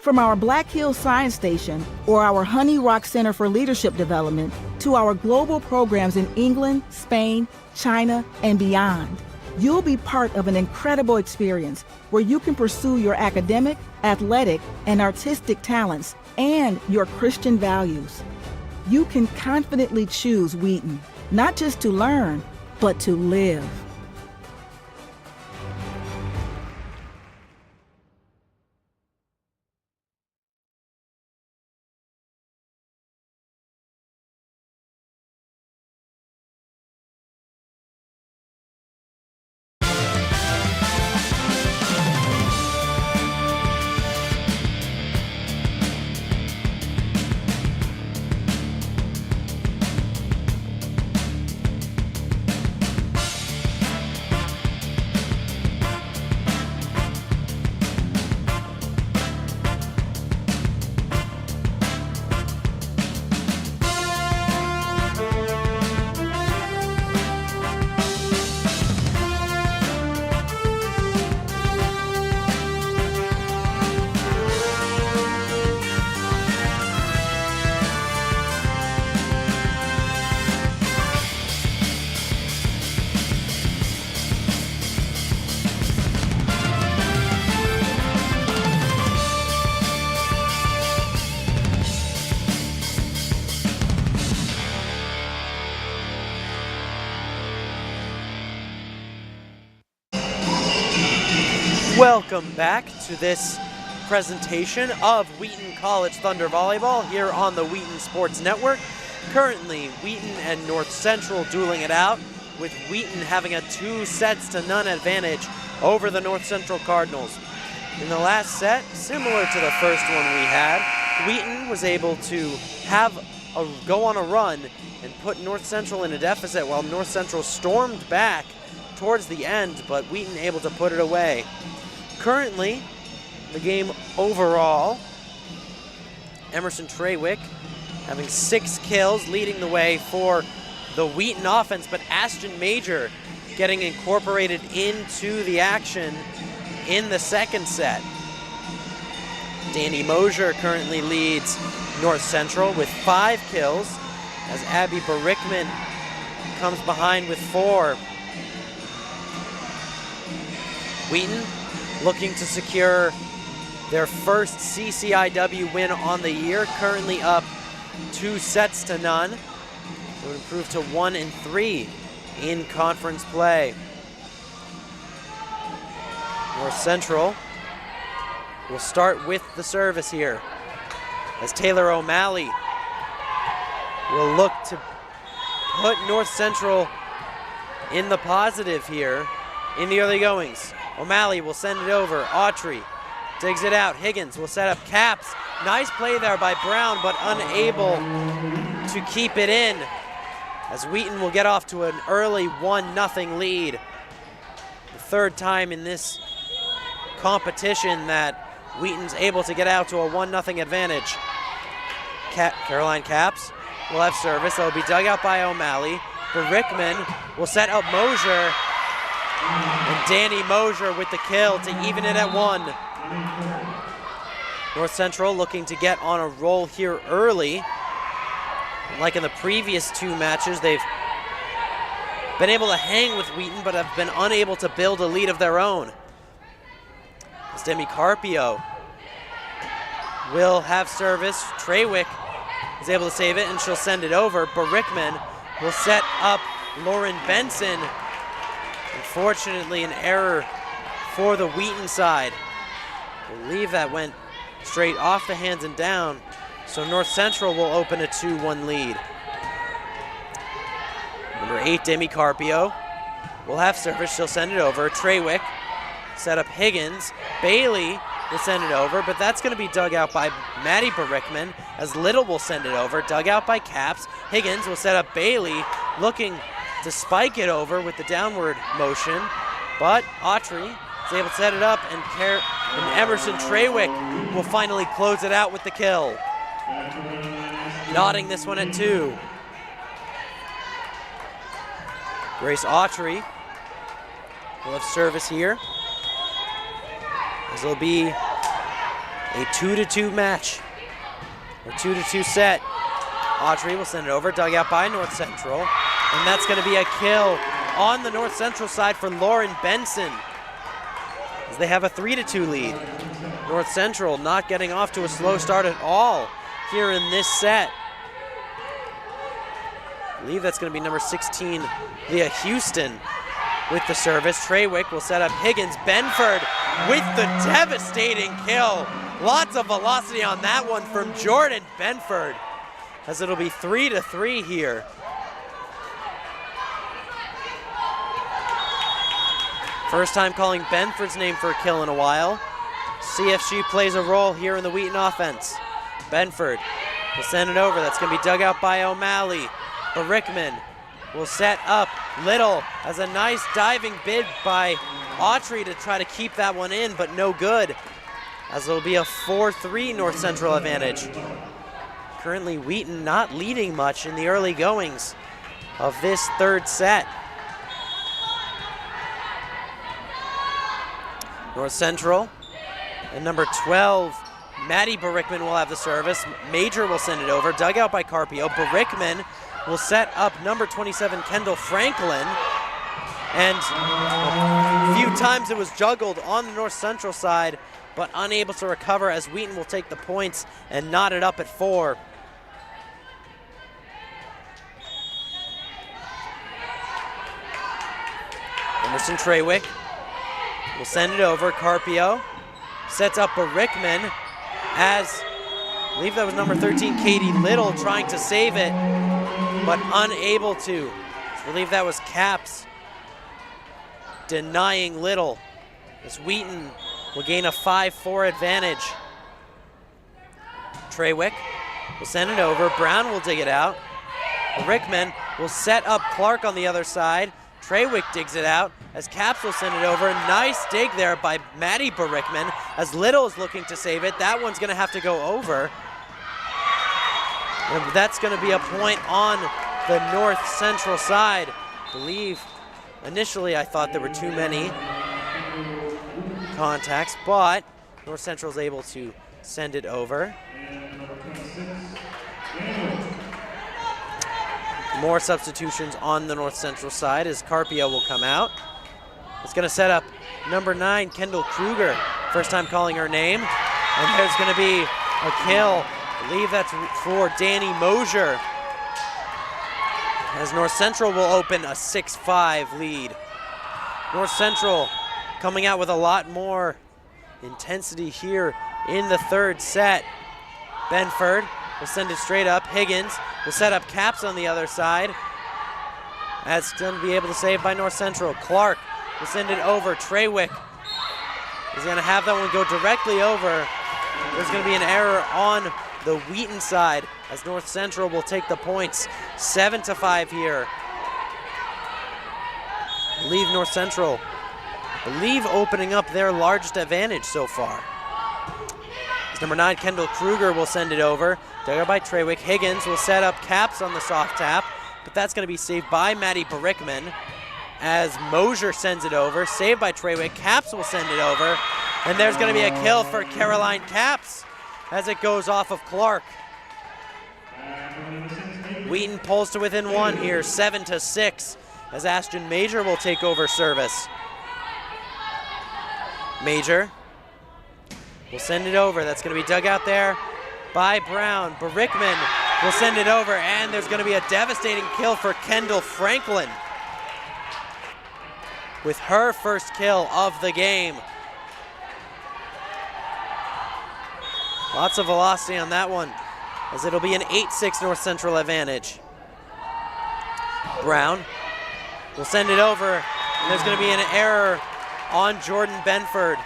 From our Black Hills Science Station or our Honey Rock Center for Leadership Development to our global programs in England, Spain, China, and beyond, you'll be part of an incredible experience where you can pursue your academic, athletic, and artistic talents and your Christian values. You can confidently choose Wheaton, not just to learn, but to live. Welcome back to this presentation of Wheaton College Thunder Volleyball here on the Wheaton Sports Network. Currently, Wheaton and North Central dueling it out, with Wheaton having a 2-0 advantage over the North Central Cardinals. In the last set, similar to the first one we had, Wheaton was able to go on a run and put North Central in a deficit while North Central stormed back towards the end, but Wheaton able to put it away. Currently, the game overall, Emerson Treywick having 6 kills, leading the way for the Wheaton offense, but Ashton Major getting incorporated into the action in the second set. Danny Mosier currently leads North Central with 5 kills, as Abby Barickman comes behind with 4. Wheaton looking to secure their first CCIW win on the year, currently up 2-0. It would improve to 1-3 in conference play. North Central will start with the service here, as Taylor O'Malley will look to put North Central in the positive here in the early goings. O'Malley will send it over. Autry digs it out. Higgins will set up Caps. Nice play there by Brown, but unable to keep it in, as Wheaton will get off to an early 1-0 lead. The third time in this competition that Wheaton's able to get out to a 1-0 advantage. Caroline Caps will have service. It'll be dug out by O'Malley. Barickman will set up Mosier. And Danny Mosier with the kill to even it at 1. North Central looking to get on a roll here early. Like in the previous 2 matches, they've been able to hang with Wheaton, but have been unable to build a lead of their own. As Demi Carpio will have service. Treywick is able to save it, and she'll send it over. Barickman will set up Lauren Benson. Unfortunately, an error for the Wheaton side. I believe that went straight off the hands and down, so North Central will open a 2-1 lead. Number 8, Demi Carpio will have service. She'll send it over. Treywick set up Higgins. Bailey will send it over, but that's going to be dug out by Maddie Barickman, as Little will send it over. Dug out by Caps. Higgins will set up Bailey, looking to spike it over with the downward motion, but Autry is able to set it up, and Emerson Treywick will finally close it out with the kill. Knotting this one at 2. Grace Autry will have service here, as it'll be a 2-2 match, or 2-2 set. Autry will send it over, dug out by North Central. And that's going to be a kill on the North Central side for Lauren Benson, as they have a 3-2 lead. North Central not getting off to a slow start at all here in this set. I believe that's going to be number 16, Leah Houston, with the service. Treywick will set up Higgins. Benford with the devastating kill. Lots of velocity on that one from Jordan Benford, as it'll be 3-3 here. First time calling Benford's name for a kill in a while. See if she plays a role here in the Wheaton offense. Benford will send it over. That's going to be dug out by O'Malley. Barickman will set up Little, as a nice diving bid by Autry to try to keep that one in, but no good, as it'll be a 4-3 North Central advantage. Currently, Wheaton not leading much in the early goings of this third set. North Central and number 12, Maddie Barickman will have the service. Major will send it over, dug out by Carpio. Barickman will set up number 27, Kendall Franklin. And a few times it was juggled on the North Central side, but unable to recover, as Wheaton will take the points and knot it up at 4. Emerson Treywick will send it over. Carpio sets up a Rickman as, I believe that was number 13, Katie Little, trying to save it, but unable to. I believe that was Caps denying Little, as Wheaton will gain a 5-4 advantage. Trawick will send it over. Brown will dig it out. Rickman will set up Clark on the other side. Trawick digs it out as Caps will send it over. Nice dig there by Maddie Barickman as Little is looking to save it. That one's going to have to go over. And that's going to be a point on the North Central side. I believe initially I thought there were too many contacts, but North Central is able to send it over. More substitutions on the North Central side as Carpio will come out. It's going to set up number 9, Kendall Kruger. First time calling her name. And there's going to be a kill. I believe that's for Danny Mosier. As North Central will open a 6-5 lead. North Central coming out with a lot more intensity here in the third set. Benford will send it straight up. Higgins will set up Caps on the other side. That's going to be able to save by North Central. Clark will send it over. Trawick is going to have that one go directly over. There's going to be an error on the Wheaton side as North Central will take the points. 7-5 here. I believe North Central, opening up their largest advantage so far. As number 9, Kendall Kruger will send it over. Dug out by Trawick. Higgins will set up Caps on the soft tap, but that's going to be saved by Maddie Barickman as Mosier sends it over. Saved by Trawick. Caps will send it over, and there's going to be a kill for Caroline Caps as it goes off of Clark. Wheaton pulls to within 1 here, 7-6, as Ashton Major will take over service. Major will send it over. That's going to be dug out there by Brown. Barickman will send it over, and there's going to be a devastating kill for Kendall Franklin with her first kill of the game. Lots of velocity on that one, as it'll be an 8-6 North Central advantage. Brown will send it over, and there's going to be an error on Jordan Benford.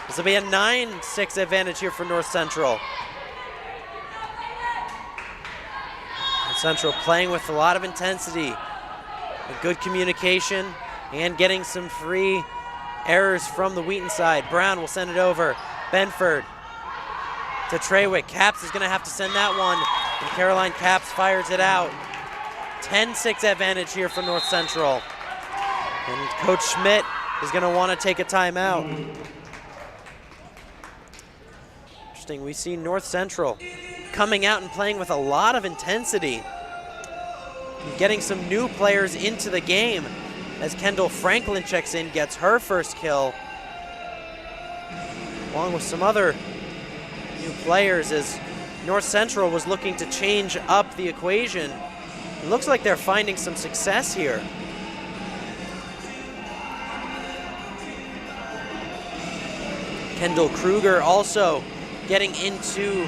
This will be a 9-6 advantage here for North Central. North Central playing with a lot of intensity, and good communication, and getting some free errors from the Wheaton side. Brown will send it over. Benford to Trawick. Caps is going to have to send that one, and Caroline Caps fires it out. 10-6 advantage here for North Central. And Coach Schmidt is going to want to take a timeout. Interesting, we see North Central coming out and playing with a lot of intensity. Getting some new players into the game as Kendall Franklin checks in, gets her first kill, along with some other new players as North Central was looking to change up the equation. It looks like they're finding some success here. Kendall Kruger also getting into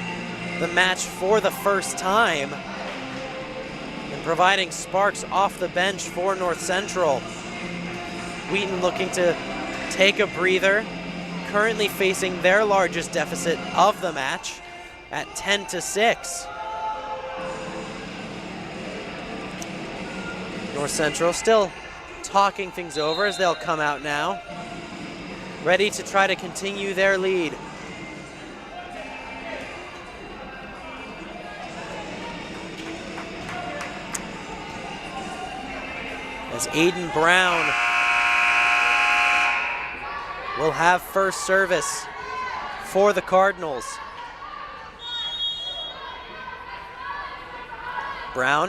the match for the first time and providing sparks off the bench for North Central. Wheaton looking to take a breather, currently facing their largest deficit of the match at 10-6. North Central still talking things over as they'll come out now, ready to try to continue their lead. As Aiden Brown will have first service for the Cardinals. Brown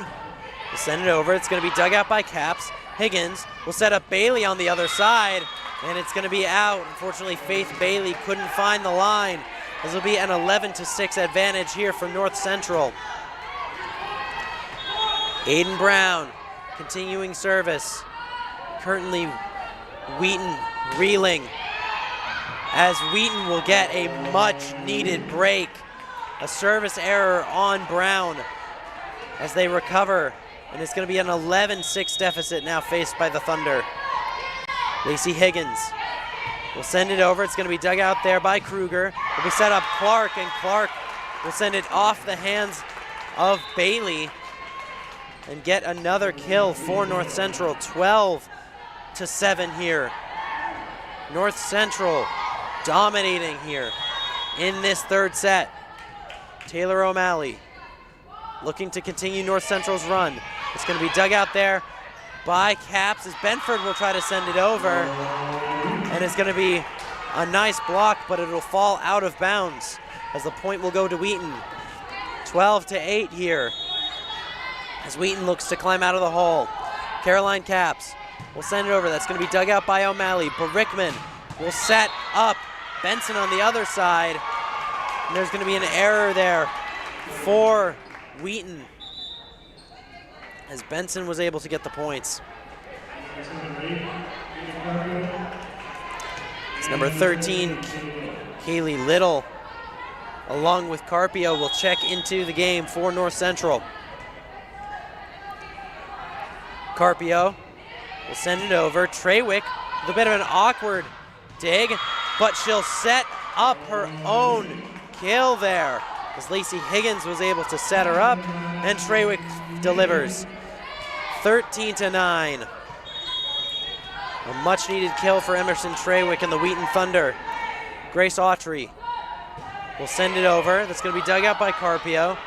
will send it over. It's going to be dug out by Caps. Higgins will set up Bailey on the other side, and it's going to be out. Unfortunately, Faith Bailey couldn't find the line. This will be an 11-6 advantage here for North Central. Aiden Brown continuing service. Currently Wheaton reeling as Wheaton will get a much-needed break. A service error on Brown as they recover, and it's going to be an 11-6 deficit now faced by the Thunder. Lacey Higgins will send it over. It's going to be dug out there by Kruger. Will be set up Clark, and Clark will send it off the hands of Bailey and get another kill for North Central. 12-7 here. North Central dominating here in this third set. Taylor O'Malley looking to continue North Central's run. It's going to be dug out there by Caps as Benford will try to send it over. And it's going to be a nice block, but it'll fall out of bounds as the point will go to Wheaton. 12-8 here as Wheaton looks to climb out of the hole. Caroline Caps will send it over. That's going to be dug out by O'Malley. Barickman will set up Benson on the other side. And there's going to be an error there for Wheaton as Benson was able to get the points. It's number 13, Kaylee Little, along with Carpio, will check into the game for North Central. Carpio will send it over. Treywick with a bit of an awkward dig, but she'll set up her own kill there as Lacey Higgins was able to set her up, and Treywick delivers. 13-9. A much-needed kill for Emerson Treywick and the Wheaton Thunder. Grace Autry will send it over. That's going to be dug out by Carpio.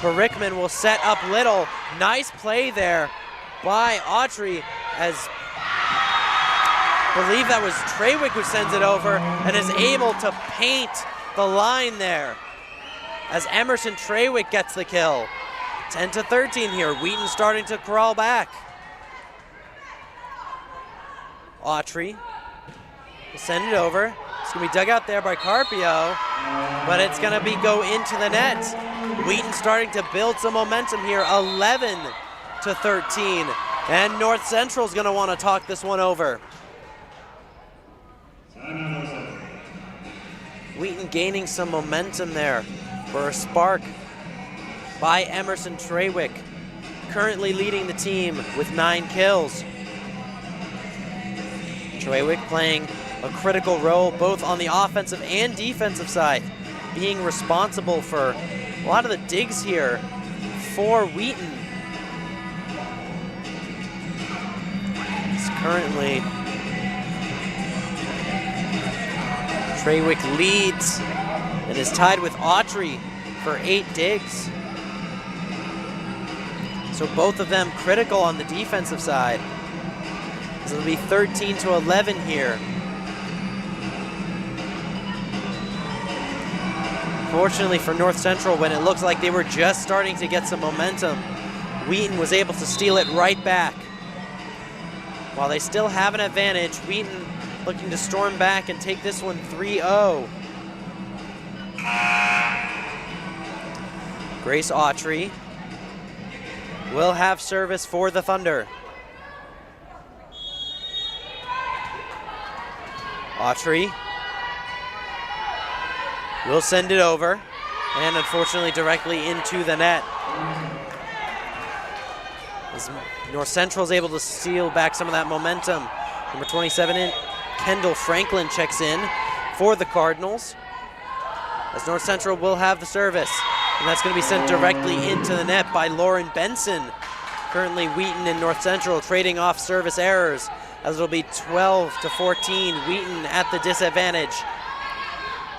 Barickman will set up Little. Nice play there by Autry as I believe that was Treywick who sends it over and is able to paint the line there as Emerson Treywick gets the kill. 10-13 here. Wheaton starting to crawl back. Autry will send it over. It's going to be dug out there by Carpio, but it's going to go into the net. Wheaton starting to build some momentum here, 11-13, and North Central's going to want to talk this one over. Wheaton gaining some momentum there for a spark by Emerson Treywick, currently leading the team with 9 kills. Treywick playing a critical role both on the offensive and defensive side, being responsible for a lot of the digs here for Wheaton. It's currently Treywick leads and is tied with Autry for 8 digs. So both of them critical on the defensive side. So it'll be 13-11 here. Fortunately for North Central, when it looks like they were just starting to get some momentum, Wheaton was able to steal it right back. While they still have an advantage, Wheaton looking to storm back and take this one 3-0. Grace Autry will have service for the Thunder. Autry will send it over, and unfortunately directly into the net. As North Central is able to steal back some of that momentum. Number 27, Kendall Franklin checks in for the Cardinals. As North Central will have the service, and that's going to be sent directly into the net by Lauren Benson. Currently Wheaton and North Central trading off service errors, as it'll be 12-14, Wheaton at the disadvantage.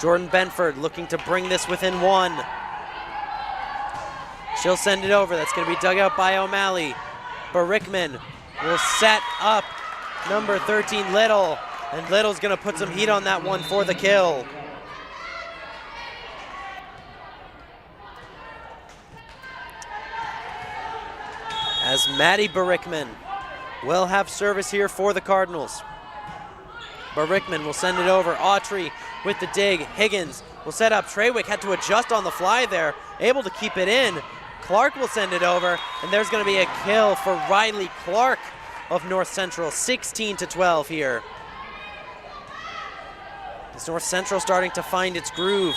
Jordan Benford looking to bring this within 1. She'll send it over. That's going to be dug out by O'Malley. Barickman will set up number 13, Little, and Little's going to put some heat on that one for the kill. As Maddie Barickman will have service here for the Cardinals. Barickman will send it over. Autry with the dig. Higgins will set up. Treywick had to adjust on the fly there, able to keep it in. Clark will send it over, and there's going to be a kill for Riley Clark of North Central. 16-12 here. As North Central starting to find its groove,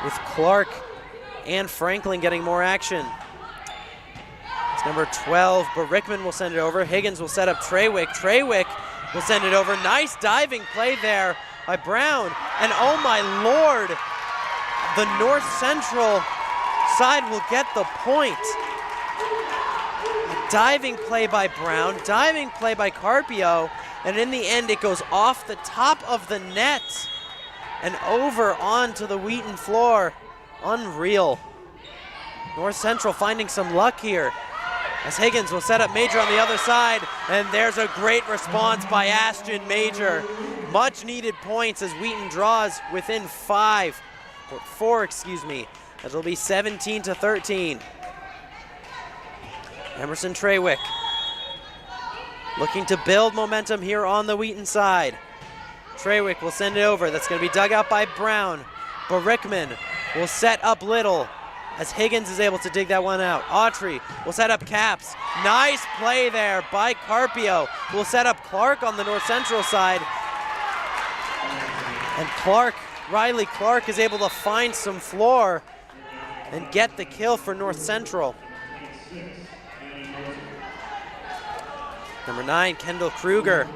with Clark and Franklin getting more action. It's number 12, but Rickman will send it over. Higgins will set up Treywick. Treywick will send it over. Nice diving play there by Brown. And oh my Lord, the North Central side will get the point. A diving play by Brown, diving play by Carpio, and in the end it goes off the top of the net and over onto the Wheaton floor. Unreal. North Central finding some luck here as Higgins will set up Major on the other side, and there's a great response by Ashton Major. Much needed points as Wheaton draws within 4, excuse me. It'll be 17-13. Emerson Treywick looking to build momentum here on the Wheaton side. Treywick will send it over. That's going to be dug out by Brown. Barickman will set up Little as Higgins is able to dig that one out. Autry will set up Caps. Nice play there by Carpio. Will set up Clark on the North Central side. And Riley Clark is able to find some floor and get the kill for North Central. Number 9, Kendall Kruger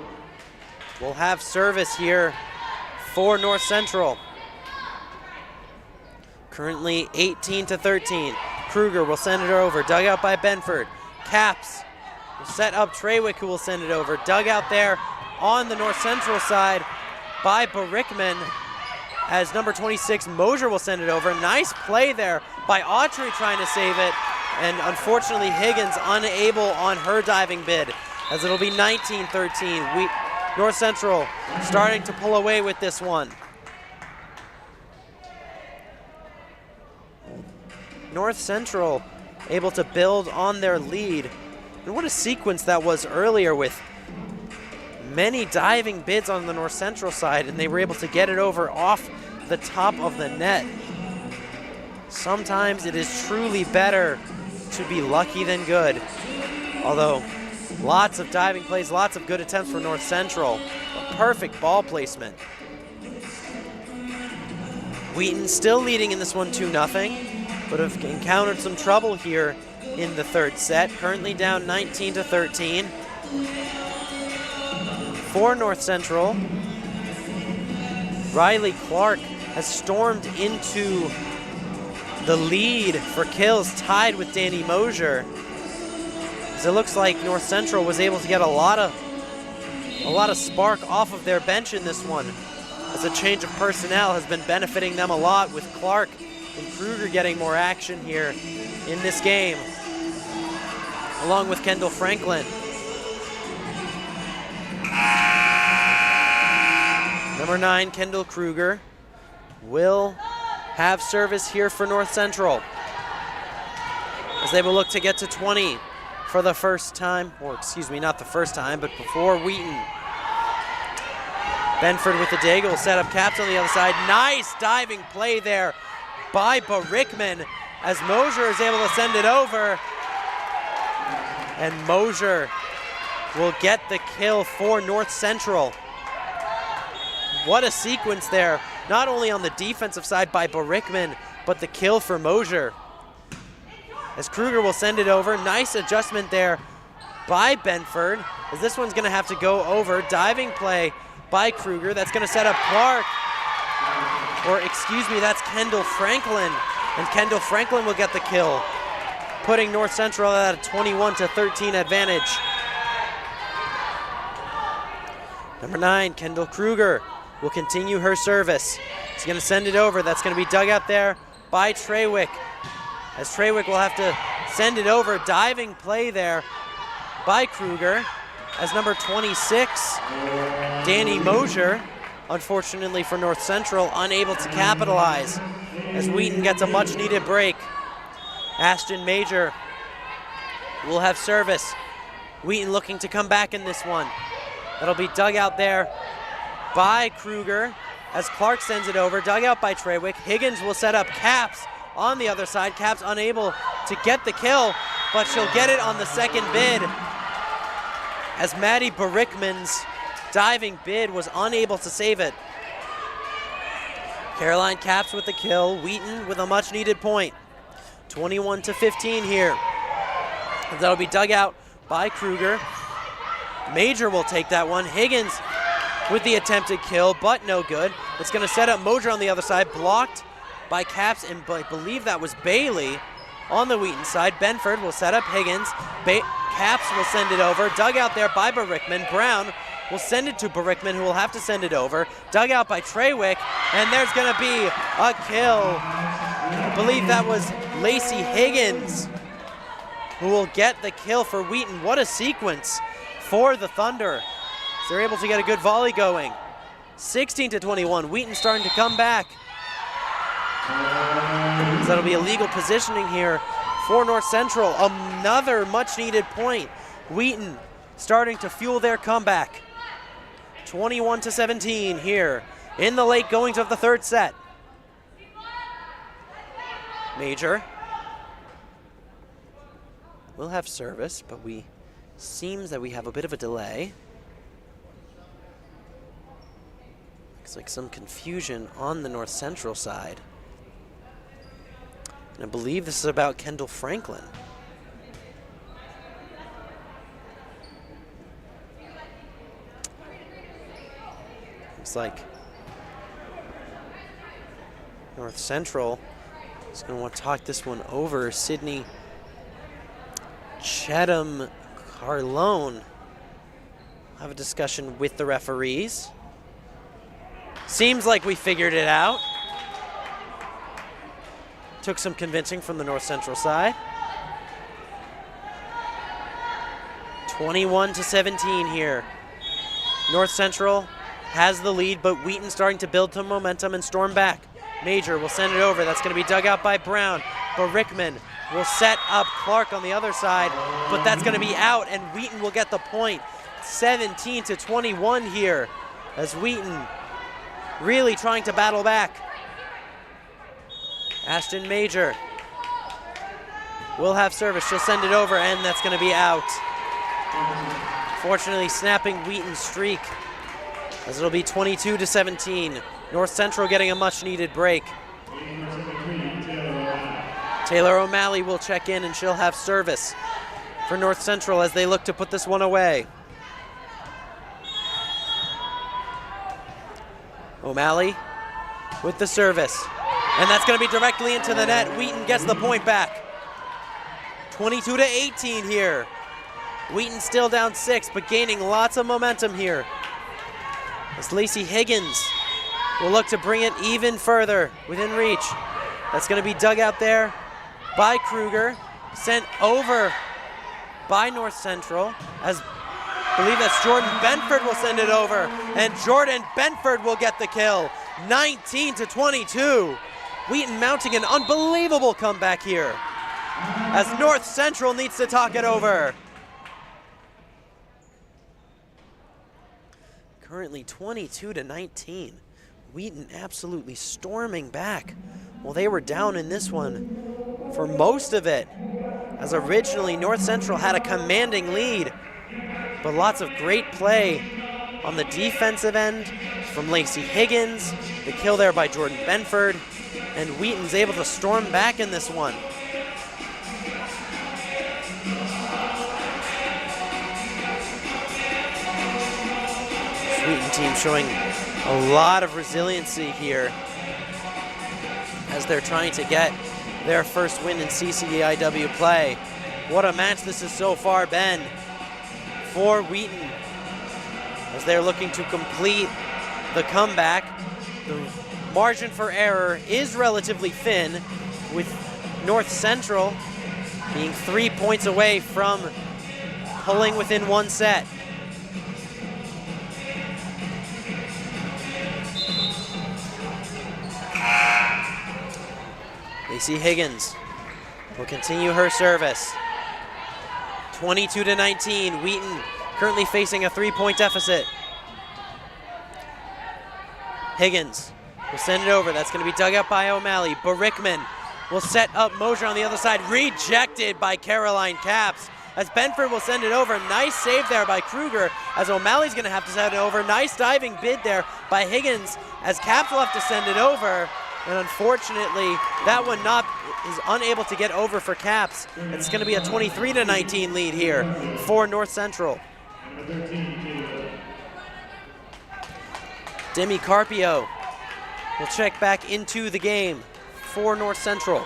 will have service here for North Central. Currently 18-13. Kruger will send it over, dug out by Benford. Caps will set up Treywick, who will send it over. Dug out there on the North Central side by Barickman as number 26, Mosier will send it over. Nice play there by Autry trying to save it. And unfortunately, Higgins unable on her diving bid as it'll be 19-13. North Central starting to pull away with this one. North Central able to build on their lead. And what a sequence that was earlier with many diving bids on the North Central side, and they were able to get it over off the top of the net. Sometimes it is truly better to be lucky than good. Although, lots of diving plays, lots of good attempts for North Central. A perfect ball placement. Wheaton still leading in this one 2-0. But have encountered some trouble here in the third set. Currently down 19-13. For North Central, Riley Clark has stormed into the lead for kills, tied with Danny Mosier. As it looks like North Central was able to get a lot of spark off of their bench in this one, as a change of personnel has been benefiting them a lot, with Clark and Kruger getting more action here in this game, along with Kendall Franklin. Number 9, Kendall Kruger, will have service here for North Central, as they will look to get to 20 for the first time, or excuse me, not the first time, but before Wheaton. Benford with the dig, will set up Caps on the other side. Nice diving play there by Barickman as Mosier is able to send it over. And Mosier will get the kill for North Central. What a sequence there, not only on the defensive side by Barickman, but the kill for Mosier. As Kruger will send it over. Nice adjustment there by Benford, as this one's gonna have to go over. Diving play by Kruger, that's gonna set up Clark. Or excuse me, that's Kendall Franklin. And Kendall Franklin will get the kill, putting North Central at a 21-13 advantage. Number 9, Kendall Kruger will continue her service. She's gonna send it over. That's gonna be dug out there by Treywick, as Treywick will have to send it over. Diving play there by Kruger, as number 26, Danny Mosier, unfortunately for North Central, unable to capitalize, as Wheaton gets a much needed break. Ashton Major will have service. Wheaton looking to come back in this one. That'll be dug out there by Kruger, as Clark sends it over. Dug out by Treywick. Higgins will set up Caps on the other side. Caps unable to get the kill, but she'll get it on the second bid, as Maddie Barickman's diving bid was unable to save it. Caroline Caps with the kill. Wheaton with a much needed point. 21-15 here. And that'll be dug out by Kruger. Major will take that one. Higgins with the attempted kill, but no good. It's going to set up Moser on the other side, blocked by Caps, and I believe that was Bailey on the Wheaton side. Benford will set up Higgins. Caps will send it over. Dug out there by Barickman. Brown will send it to Barickman, who will have to send it over. Dug out by Treywick, and there's going to be a kill. I believe that was Lacey Higgins who will get the kill for Wheaton. What a sequence for the Thunder. They're able to get a good volley going. 16-21, Wheaton starting to come back. So that'll be illegal positioning here for North Central. Another much needed point. Wheaton starting to fuel their comeback. 21-17 here in the late goings of the third set. Major will have service, but seems that we have a bit of a delay. Looks like some confusion on the North Central side. And I believe this is about Kendall Franklin. Looks like North Central is going to want to talk this one over. Sydney Chatham Carlone have a discussion with the referees. Seems like we figured it out. Took some convincing from the North Central side. 21-17 here. North Central has the lead, but Wheaton starting to build some momentum and storm back. Major will send it over. That's going to be dug out by Brown. Barickman will set up Clark on the other side, but that's going to be out, and Wheaton will get the point. 17-21 here as Wheaton really trying to battle back. Ashton Major will have service. She'll send it over, and that's going to be out. Fortunately, snapping Wheaton's streak, as it'll be 22-17. North Central getting a much-needed break. Taylor O'Malley will check in, and she'll have service for North Central as they look to put this one away. O'Malley with the service. And that's going to be directly into the net. Wheaton gets the point back. 22-18 here. Wheaton still down 6, but gaining lots of momentum here. As Lacey Higgins will look to bring it even further within reach. That's going to be dug out there by Kruger. Sent over by North Central, as I believe that's Jordan Benford will send it over. And Jordan Benford will get the kill. 19-22. Wheaton mounting an unbelievable comeback here, as North Central needs to talk it over. Currently 22-19. Wheaton absolutely storming back. Well, they were down in this one for most of it, as originally North Central had a commanding lead, but lots of great play on the defensive end from Lacey Higgins, the kill there by Jordan Benford, and Wheaton's able to storm back in this one. This Wheaton team showing a lot of resiliency here as they're trying to get their first win in CCEIW play. What a match this has so far been for Wheaton, as they're looking to complete the comeback. The margin for error is relatively thin, with North Central being 3 points away from pulling within one set. Lacey Higgins will continue her service. 22-19, Wheaton currently facing a 3-point deficit. Higgins will send it over. That's going to be dug up by O'Malley. Barickman will set up Moser on the other side. Rejected by Caroline Caps. as Benford will send it over. Nice save there by Kruger, as O'Malley's going to have to send it over. Nice diving bid there by Higgins, as Caps will have to send it over. And unfortunately, that one is unable to get over for Caps. It's going to be a 23-19 lead here for North Central. Demi Carpio will check back into the game for North Central.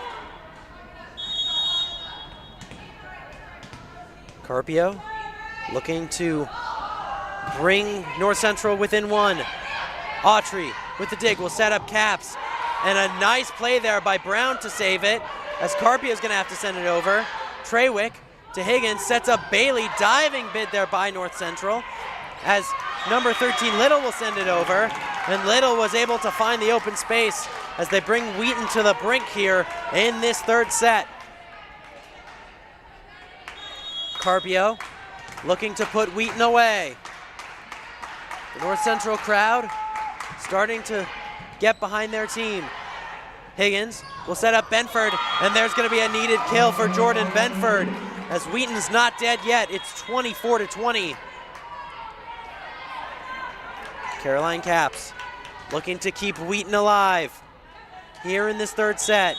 Carpio looking to bring North Central within one. Autry with the dig will set up Caps. And a nice play there by Brown to save it, as Carpio is going to have to send it over. Treywick to Higgins, sets up Bailey. Diving bid there by North Central, as number 13 Little will send it over. And Little was able to find the open space as they bring Wheaton to the brink here in this third set. Carpio looking to put Wheaton away. The North Central crowd starting to get behind their team. Higgins will set up Benford, and there's going to be a needed kill for Jordan Benford, as Wheaton's not dead yet. It's 24-20. Caroline Caps looking to keep Wheaton alive here in this third set.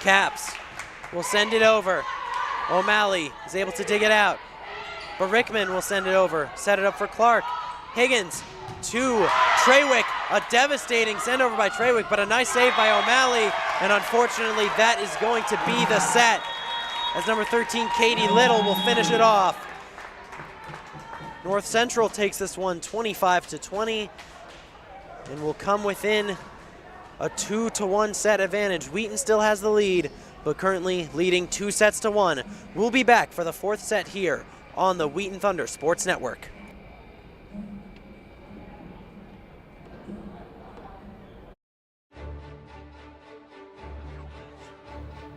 Caps will send it over. O'Malley is able to dig it out, but Rickman will send it over, set it up for Clark. Higgins to Treywick, a devastating send over by Treywick, but a nice save by O'Malley, and unfortunately that is going to be the set, as number 13 Katie Little will finish it off. North Central takes this one 25-20 and will come within a 2-1 set advantage. Wheaton still has the lead, but currently leading 2-1. We'll be back for the fourth set here on the Wheaton Thunder Sports Network.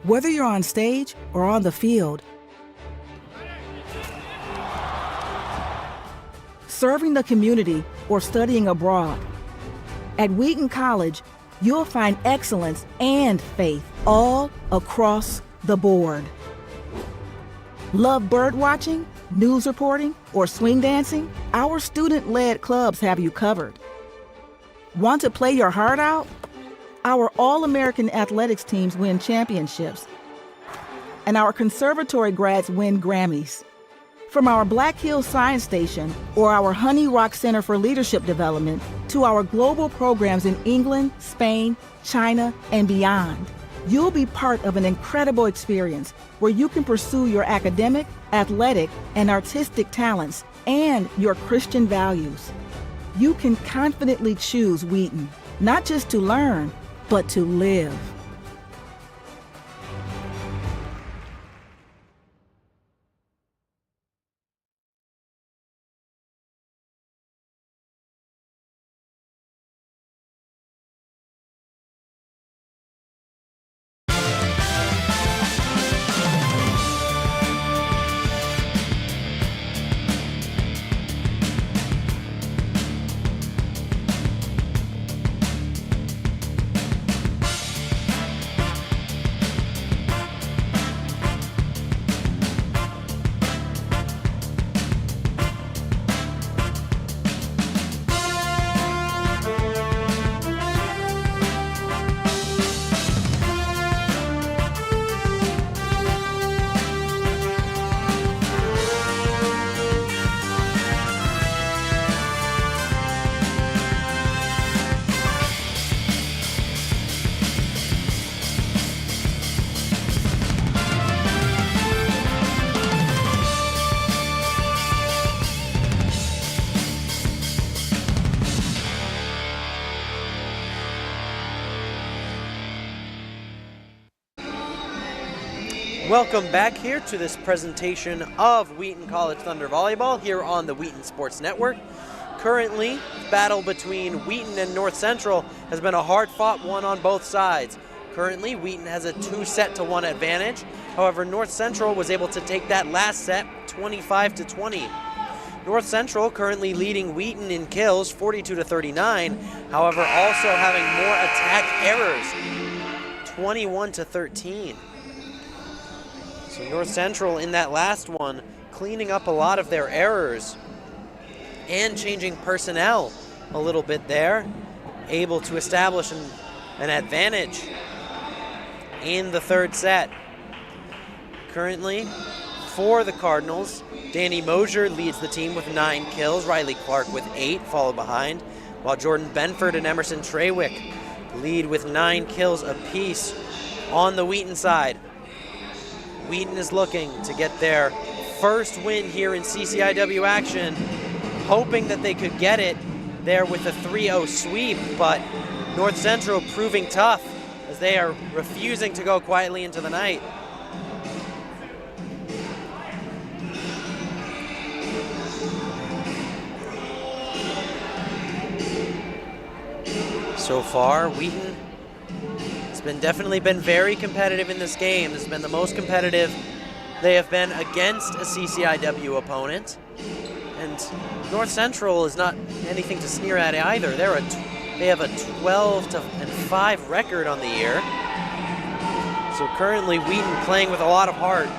Whether you're on stage or on the field, serving the community or studying abroad, at Wheaton College, you'll find excellence and faith all across the board. Love bird watching, news reporting, or swing dancing? Our student-led clubs have you covered. Want to play your heart out? Our All-American athletics teams win championships, and our conservatory grads win Grammys. From our Black Hills Science Station or our Honey Rock Center for Leadership Development to our global programs in England, Spain, China, and beyond, you'll be part of an incredible experience where you can pursue your academic, athletic, and artistic talents and your Christian values. You can confidently choose Wheaton, not just to learn, but to live. Welcome back here to this presentation of Wheaton College Thunder Volleyball here on the Wheaton Sports Network. Currently, battle between Wheaton and North Central has been a hard-fought one on both sides. Currently, Wheaton has a 2-1 advantage. However, North Central was able to take that last set 25-20. North Central currently leading Wheaton in kills 42-39. However, also having more attack errors 21-13. So North Central in that last one, cleaning up a lot of their errors and changing personnel a little bit there, able to establish an advantage in the third set. Currently, for the Cardinals, Danny Mosier leads the team with 9 kills, Riley Clark with 8, followed behind, while Jordan Benford and Emerson Treywick lead with 9 kills apiece on the Wheaton side. Wheaton is looking to get their first win here in CCIW action, hoping that they could get it there with a 3-0 sweep, but North Central proving tough as they are refusing to go quietly into the night. So far, Wheaton has definitely been very competitive in this game. This has been the most competitive they have been against a CCIW opponent. And North Central is not anything to sneer at either. They have a 12-5 record on the year. So currently Wheaton playing with a lot of heart.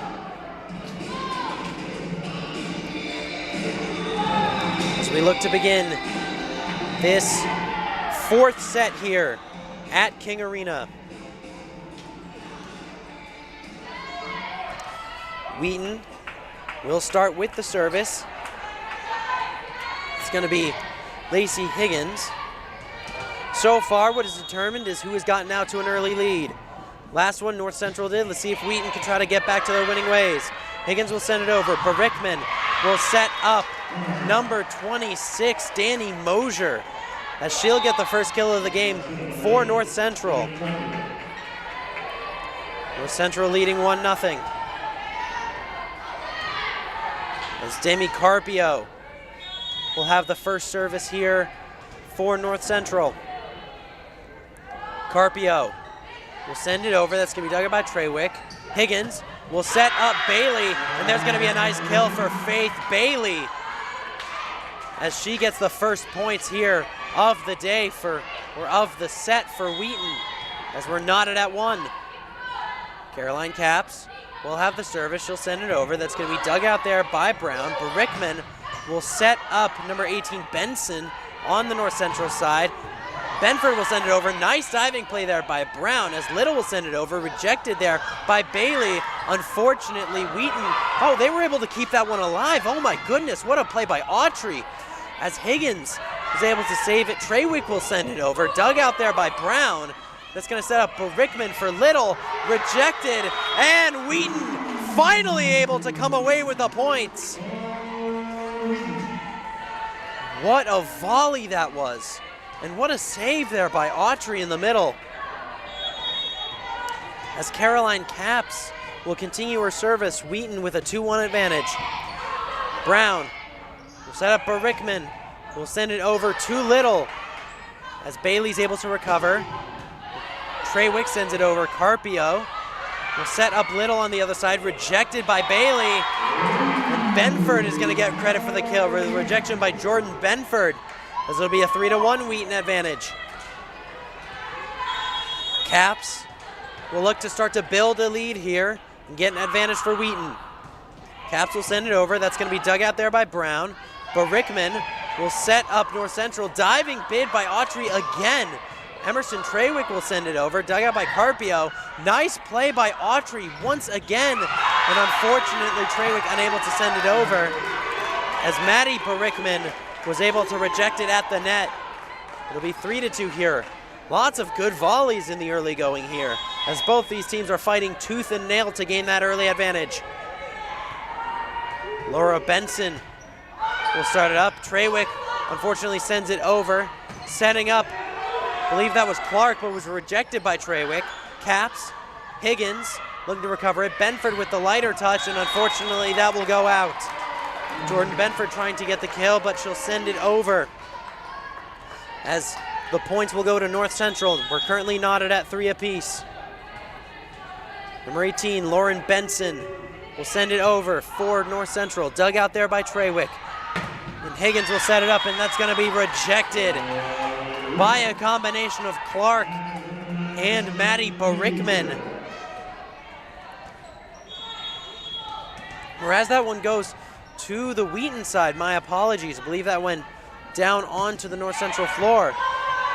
As we look to begin this fourth set here at King Arena. Wheaton will start with the service. It's going to be Lacey Higgins. So far, what is determined is who has gotten out to an early lead. Last one, North Central did. Let's see if Wheaton can try to get back to their winning ways. Higgins will send it over. Barickman will set up number 26, Danny Mosier, as she'll get the first kill of the game for North Central. North Central leading 1-0. As Demi Carpio will have the first service here for North Central. Carpio will send it over. That's going to be dug up by Treywick. Higgins will set up Bailey, and there's going to be a nice kill for Faith Bailey as she gets the first points here of the day of the set for Wheaton, as we're knotted at 1. Caroline Capps will have the service. She'll send it over. That's going to be dug out there by Brown. Barickman will set up number 18, Benson, on the North Central side. Benford will send it over. Nice diving play there by Brown, as Little will send it over. Rejected there by Bailey. Unfortunately, Wheaton, they were able to keep that one alive. Oh my goodness, what a play by Autry, as Higgins is able to save it. Treywick will send it over. Dug out there by Brown. That's going to set up Barickman for Little. Rejected, and Wheaton finally able to come away with the points. What a volley that was. And what a save there by Autry in the middle. As Caroline Capps will continue her service, Wheaton with a 2-1 advantage. Brown will set up Barickman. Will send it over to Little as Bailey's able to recover. Treywick sends it over. Carpio will set up Little on the other side. Rejected by Bailey. And Benford is going to get credit for the kill. Rejection by Jordan Benford, as it'll be a 3-1 Wheaton advantage. Capps will look to start to build a lead here and get an advantage for Wheaton. Capps will send it over. That's going to be dug out there by Brown. Barickman will set up North Central. Diving bid by Autry again. Emerson Treywick will send it over. Dug out by Carpio. Nice play by Autry once again. And unfortunately, Treywick unable to send it over, as Maddie Barickman was able to reject it at the net. It'll be 3-2 here. Lots of good volleys in the early going here, as both these teams are fighting tooth and nail to gain that early advantage. Laura Benson will start it up. Treywick unfortunately sends it over. Setting up, I believe that was Clark, but was rejected by Treywick. Capps, Higgins looking to recover it. Benford with the lighter touch, and unfortunately that will go out. Jordan Benford trying to get the kill, but she'll send it over, as the points will go to North Central. We're currently knotted at 3 apiece. Number 18, Lauren Benson, will send it over for North Central. Dug out there by Treywick. And Higgins will set it up, and that's going to be rejected by a combination of Clark and Maddie Barickman. Or as that one goes to the Wheaton side, my apologies. I believe that went down onto the North Central floor.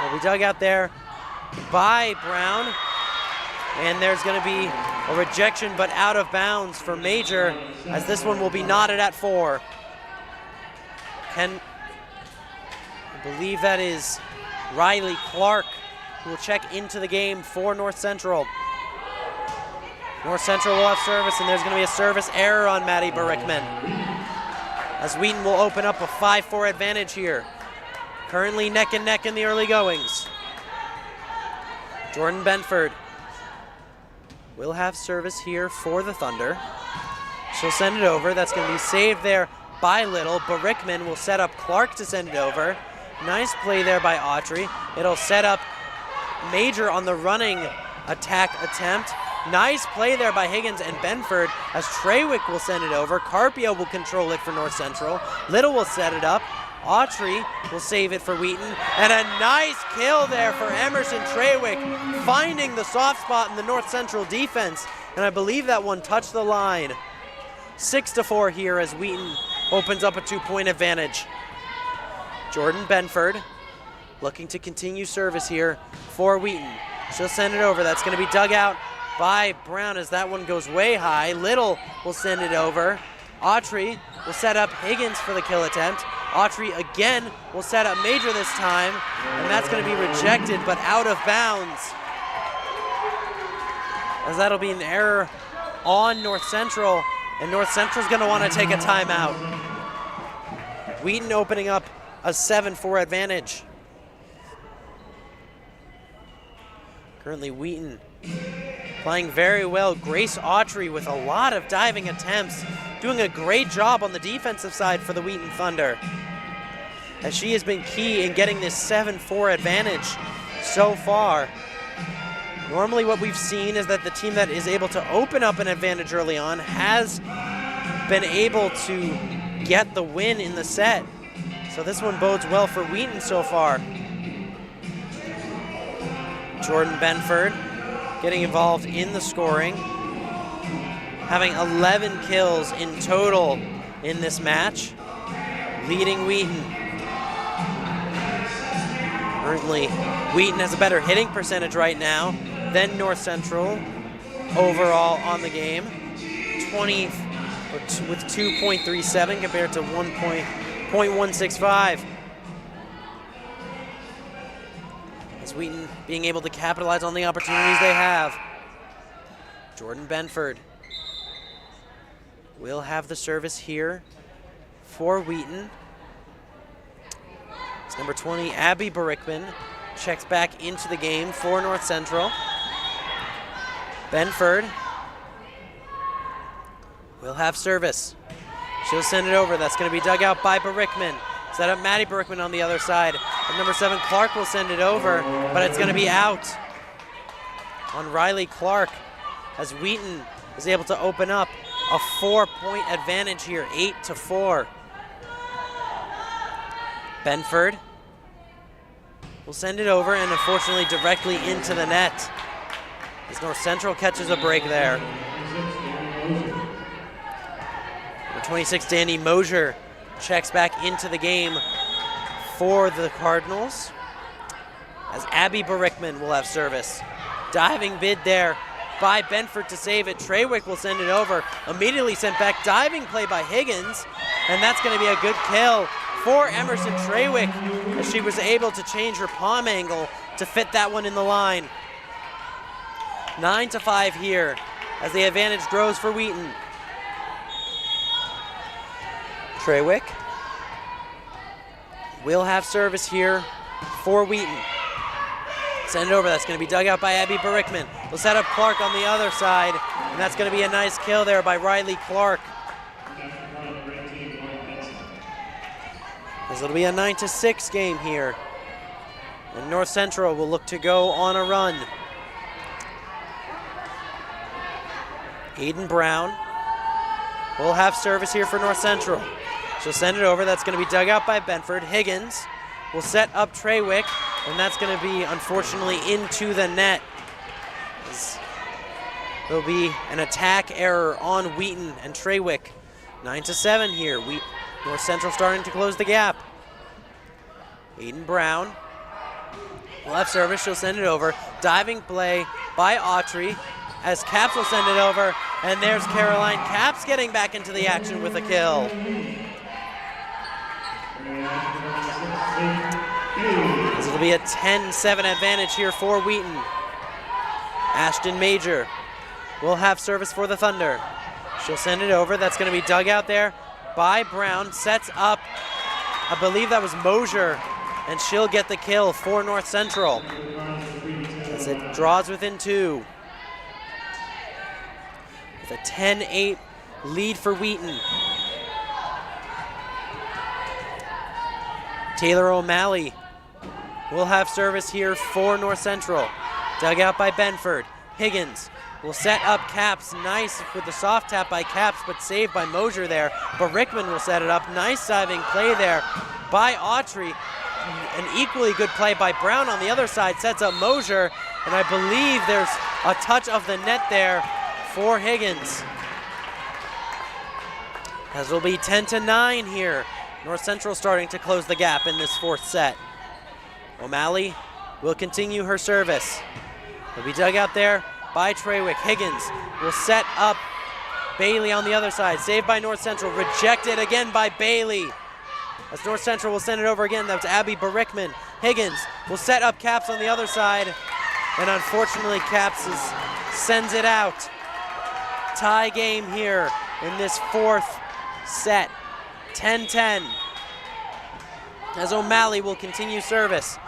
Will be dug out there by Brown. And there's going to be a rejection, but out of bounds for Major, as this one will be knotted at 4. I believe that is Riley Clark, who will check into the game for North Central. North Central will have service, and there's going to be a service error on Maddie Barickman, as Wheaton will open up a 5-4 advantage here. Currently neck and neck in the early goings. Jordan Benford will have service here for the Thunder. She'll send it over. That's going to be saved there by Little. Barickman will set up Clark to send it over. Nice play there by Autry. It'll set up Major on the running attack attempt. Nice play there by Higgins and Benford, as Trawick will send it over. Carpio will control it for North Central. Little will set it up. Autry will save it for Wheaton. And a nice kill there for Emerson Trawick, finding the soft spot in the North Central defense. And I believe that one touched the line. 6-4 here as Wheaton opens up a 2-point advantage. Jordan Benford looking to continue service here for Wheaton. She'll send it over. That's going to be dug out by Brown as that one goes way high. Little will send it over. Autry will set up Higgins for the kill attempt. Autry again will set up Major this time, and that's going to be rejected, but out of bounds, as that'll be an error on North Central, and North Central's going to want to take a timeout. Wheaton opening up a 7-4 advantage. Currently Wheaton playing very well. Grace Autry with a lot of diving attempts, doing a great job on the defensive side for the Wheaton Thunder, as she has been key in getting this 7-4 advantage so far. Normally what we've seen is that the team that is able to open up an advantage early on has been able to get the win in the set. So this one bodes well for Wheaton so far. Jordan Benford getting involved in the scoring, having 11 kills in total in this match, leading Wheaton. Currently, Wheaton has a better hitting percentage right now than North Central overall on the game. 20 with 2.37 compared to 1.165. As Wheaton being able to capitalize on the opportunities they have. Jordan Benford will have the service here for Wheaton. It's number 20, Abby Barickman, checks back into the game for North Central. Benford will have service. She'll send it over. That's going to be dug out by Barickman. Set up Maddie Barickman on the other side. And number 7, Clark will send it over, but it's going to be out on Riley Clark, as Wheaton is able to open up a 4-point advantage here, 8-4. Benford will send it over, and unfortunately directly into the net, as North Central catches a break there. Number 26, Danny Mosier, checks back into the game for the Cardinals, as Abby Barickman will have service. Diving bid there by Benford to save it. Trawick will send it over. Immediately sent back. Diving play by Higgins, and that's going to be a good kill for Emerson Trawick, as she was able to change her palm angle to fit that one in the line. 9-5 here as the advantage grows for Wheaton. Trawick will have service here for Wheaton. Send it over. That's going to be dug out by Abby Barickman. We'll set up Clark on the other side, and that's going to be a nice kill there by Riley Clark. As it'll be a 9-6 game here, and North Central will look to go on a run. Aiden Brown will have service here for North Central. She'll send it over. That's going to be dug out by Benford. Higgins will set up Trawick, and that's going to be, unfortunately, into the net. There'll be an attack error on Wheaton, and Trawick 9-7 here. North Central starting to close the gap. Aiden Brown will have service. She'll send it over. Diving play by Autry as Caps will send it over. And there's Caroline Caps getting back into the action with a kill. This will be a 10-7 advantage here for Wheaton. Ashton Major will have service for the Thunder. She'll send it over. That's going to be dug out there by Brown. Sets up, I believe that was Mosier, and she'll get the kill for North Central as it draws within 2. With a 10-8 lead for Wheaton. Taylor O'Malley will have service here for North Central. Dug out by Benford. Higgins will set up Caps. Nice with the soft tap by Caps, but saved by Mosier there. But Rickman will set it up. Nice diving play there by Autry. An equally good play by Brown on the other side. Sets up Mosier, and I believe there's a touch of the net there for Higgins. As it'll be 10-9 here. North Central starting to close the gap in this 4th set. O'Malley will continue her service. Will be dug out there by Trawick. Higgins will set up Bailey on the other side. Saved by North Central. Rejected again by Bailey. As North Central will send it over again. That was Abby Barickman. Higgins will set up Caps on the other side. And unfortunately, Caps sends it out. Tie game here in this 4th set. 10-10. As O'Malley will continue service.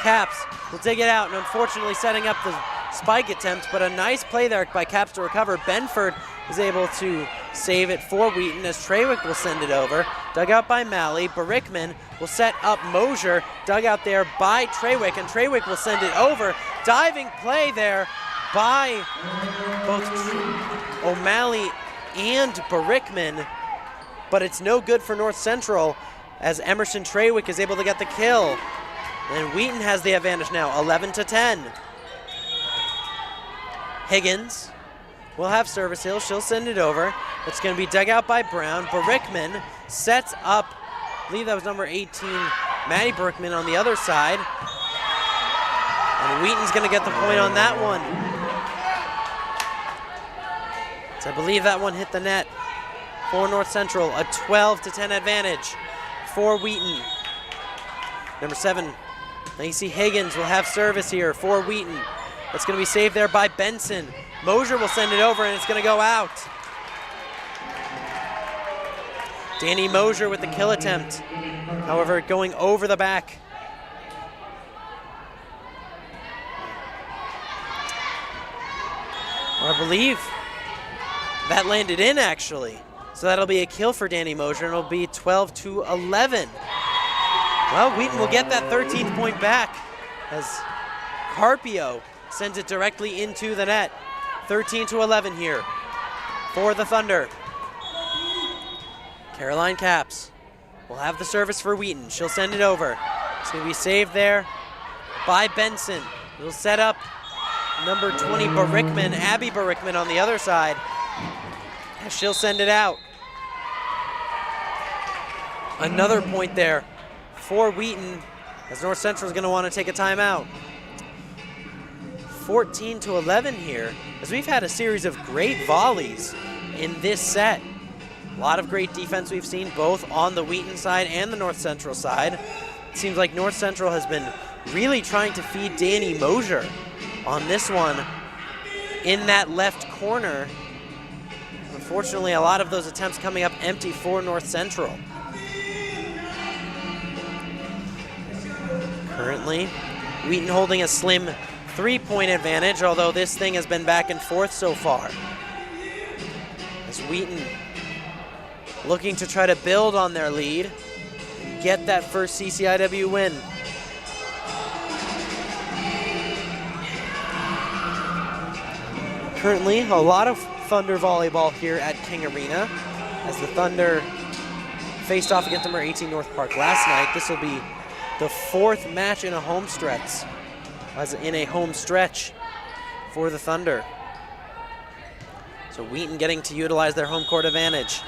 Caps will dig it out, and unfortunately setting up the spike attempt, but a nice play there by Caps to recover. Benford is able to save it for Wheaton as Trawick will send it over. Dug out by Malley. Barickman will set up Mosier. Dug out there by Trawick, and Trawick will send it over. Diving play there by both O'Malley and Barickman, but it's no good for North Central as Emerson Trawick is able to get the kill. And Wheaton has the advantage now, 11-10. Higgins will have service hill. She'll send it over. It's going to be dug out by Brown. Barickman sets up, I believe that was number 18, Maddie Barickman on the other side. And Wheaton's going to get the point on that one. So I believe that one hit the net for North Central. A 12-10 advantage for Wheaton. Number 7, Lacey Higgins will have service here for Wheaton. It's going to be saved there by Benson. Mosier will send it over, and it's going to go out. Danny Mosier with the kill attempt. However, going over the back. I believe that landed in, actually. So that'll be a kill for Danny Mosier, and it'll be 12-11. Well, Wheaton will get that 13th point back as Carpio sends it directly into the net. 13-11 here for the Thunder. Caroline Caps will have the service for Wheaton. She'll send it over. It's going to be saved there by Benson. It'll set up number 20 Barickman, Abby Barickman on the other side. And she'll send it out. Another point there for Wheaton as North Central is going to want to take a timeout. 14-11 here as we've had a series of great volleys in this set. A lot of great defense we've seen both on the Wheaton side and the North Central side. It seems like North Central has been really trying to feed Danny Mosier on this one in that left corner. Unfortunately, a lot of those attempts coming up empty for North Central. Currently, Wheaton holding a slim 3-point advantage, although this thing has been back and forth so far. As Wheaton looking to try to build on their lead and get that first CCIW win. Currently, a lot of Thunder volleyball here at King Arena as the Thunder faced off against number 18 North Park last night. This will be the 4th match in a home stretch, for the Thunder. So Wheaton getting to utilize their home court advantage.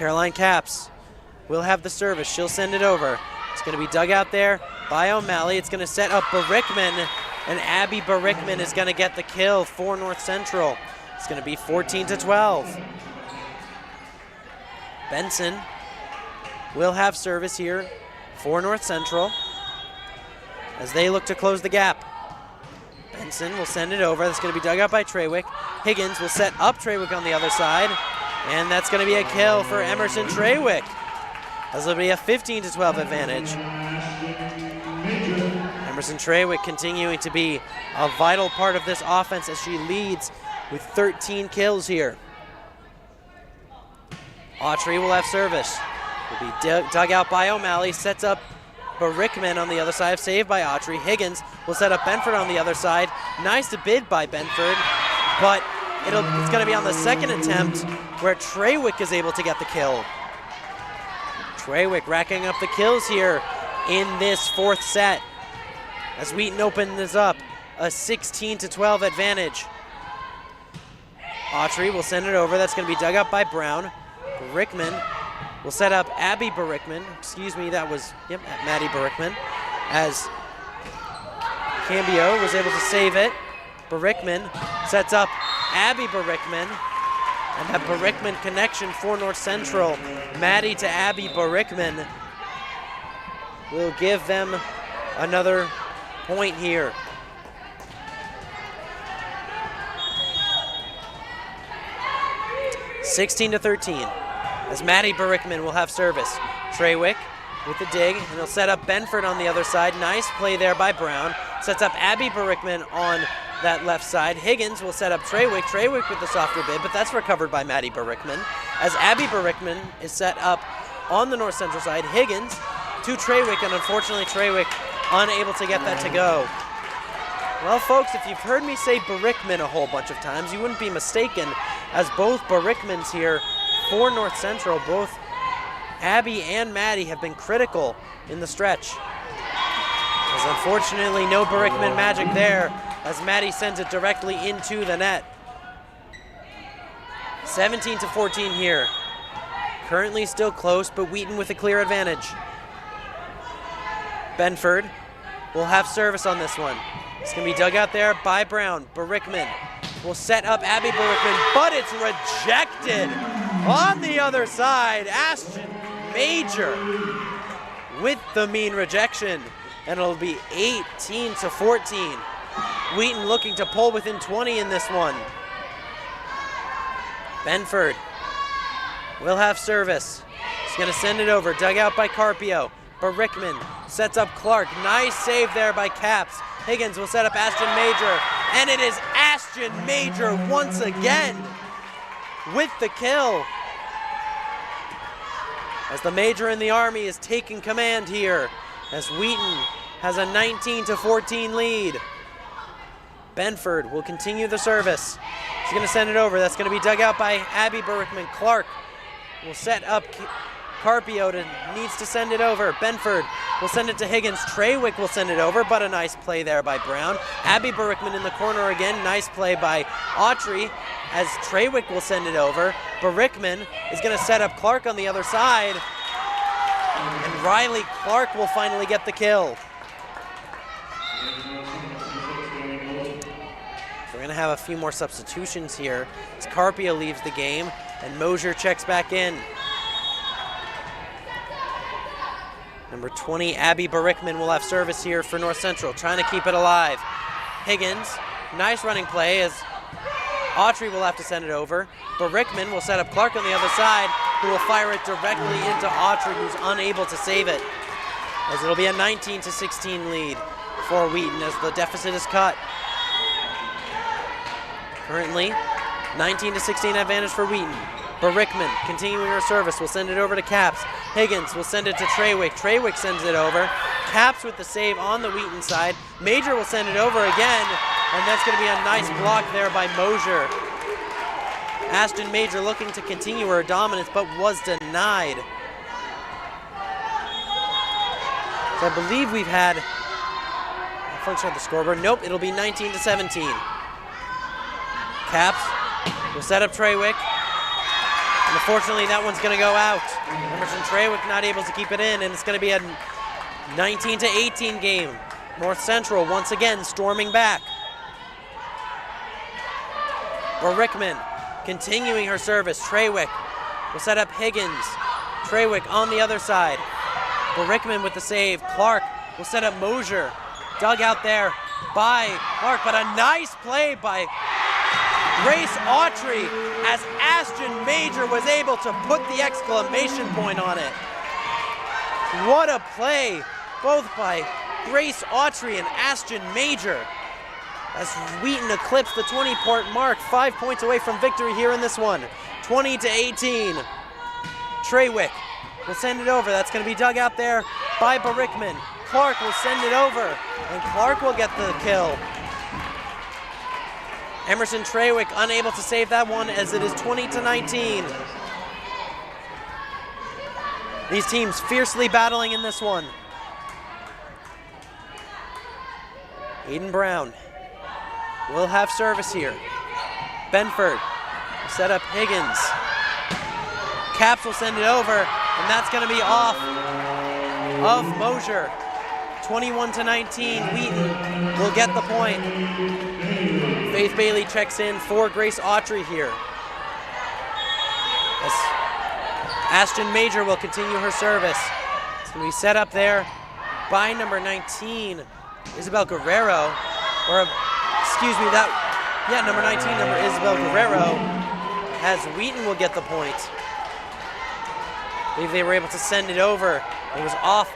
Caroline Caps will have the service. She'll send it over. It's going to be dug out there by O'Malley. It's going to set up Barickman, and Abby Barickman is going to get the kill for North Central. It's going to be 14-12. Benson will have service here for North Central as they look to close the gap. Benson will send it over. That's going to be dug out by Trawick. Higgins will set up Trawick on the other side, and that's going to be a kill for Emerson Trawick. This will be a 15-12 advantage. Emerson Trawick continuing to be a vital part of this offense as she leads with 13 kills here. Autry will have service. Will be dug out by O'Malley, sets up Barickman on the other side, saved by Autry. Higgins will set up Benford on the other side. Nice bid by Benford, but it's going to be on the second attempt where Trawick is able to get the kill. Trawick racking up the kills here in this fourth set as Wheaton opens this up, a 16-12 advantage. Autry will send it over. That's going to be dug up by Brown. Barickman will set up Abby Barickman. Excuse me, that was, Maddie Barickman. As Cambio was able to save it. Barickman sets up Abby Barickman. And that Barickman connection for North Central. Maddie to Abby Barickman will give them another point here. (16-13) as Maddie Barickman will have service. Trawick with the dig, and he'll set up Benford on the other side. Nice play there by Brown. Sets up Abby Barickman on that left side. Higgins will set up Trawick. Trawick with the softer bid, but that's recovered by Maddie Barickman. As Abby Barickman is set up on the North Central side. Higgins to Trawick, and unfortunately Trawick unable to get that to go. Well, folks, if you've heard me say Barickman a whole bunch of times, you wouldn't be mistaken, as both Barickmans here for North Central, both Abby and Maddie have been critical in the stretch. As unfortunately no Barickman magic there, as Maddie sends it directly into the net. 17-14 here. Currently still close, but Wheaton with a clear advantage. Benford will have service on this one. It's going to be dug out there by Brown. Barickman will set up Abby Barickman, but it's rejected on the other side. Ashton Major with the mean rejection, and it'll be 18-14. Wheaton looking to pull within 20 in this one. Benford will have service. He's going to send it over, dug out by Carpio. Barickman sets up Clark. Nice save there by Caps. Higgins will set up Ashton Major, and it is Ashton Major once again with the kill. As the Major in the Army is taking command here, as Wheaton has a 19-14 lead. Benford will continue the service. He's going to send it over. That's going to be dug out by Abby Barickman. Clark will set up Carpio, needs to send it over. Benford will send it to Higgins. Trawick will send it over, but a nice play there by Brown. Abby Barickman in the corner again. Nice play by Autry as Trawick will send it over. Barickman is going to set up Clark on the other side. And Riley Clark will finally get the kill. So we're going to have a few more substitutions here as Carpio leaves the game and Mosier checks back in. Number 20, Abby Barickman will have service here for North Central, trying to keep it alive. Higgins, nice running play as Autry will have to send it over. Barickman will set up Clark on the other side, who will fire it directly into Autry, who's unable to save it. As it'll be a 19-16 lead for Wheaton as the deficit is cut. Currently, 19-16 advantage for Wheaton. Barickman continuing her service will send it over to Caps. Higgins will send it to Trawick. Trawick sends it over. Caps with the save on the Wheaton side. Major will send it over again, and that's going to be a nice block there by Mosier. Ashton Major looking to continue her dominance, but was denied. So I believe we've had a function of the scoreboard. Nope, it'll be 19-17. Caps will set up Trawick. And unfortunately, that one's going to go out. Emerson Trawick not able to keep it in, and it's going to be a 19-18 game. North Central once again storming back. Rickman continuing her service. Trawick will set up Higgins. Trawick on the other side. Rickman with the save. Clark will set up Mosier. Dug out there by Clark, but a nice play by Grace Autry as Ashton Major was able to put the exclamation point on it. What a play, both by Grace Autry and Ashton Major, as Wheaton eclipsed the 20-point mark, 5 points away from victory here in this one. 20-18. Trawick will send it over. That's going to be dug out there by Rickman. Clark will send it over, and Clark will get the kill. Emerson Trawick unable to save that one as it is 20-19. These teams fiercely battling in this one. Aiden Brown will have service here. Benford will set up Higgins. Caps will send it over, and that's going to be off of Mosier. 21-19, Wheaton will get the point. Faith Bailey checks in for Grace Autry here. As Ashton Major will continue her service. It's going to be set up there by number 19, Isabel Guerrero. Number 19, number Isabel Guerrero, as Wheaton will get the point. I believe they were able to send it over. It was off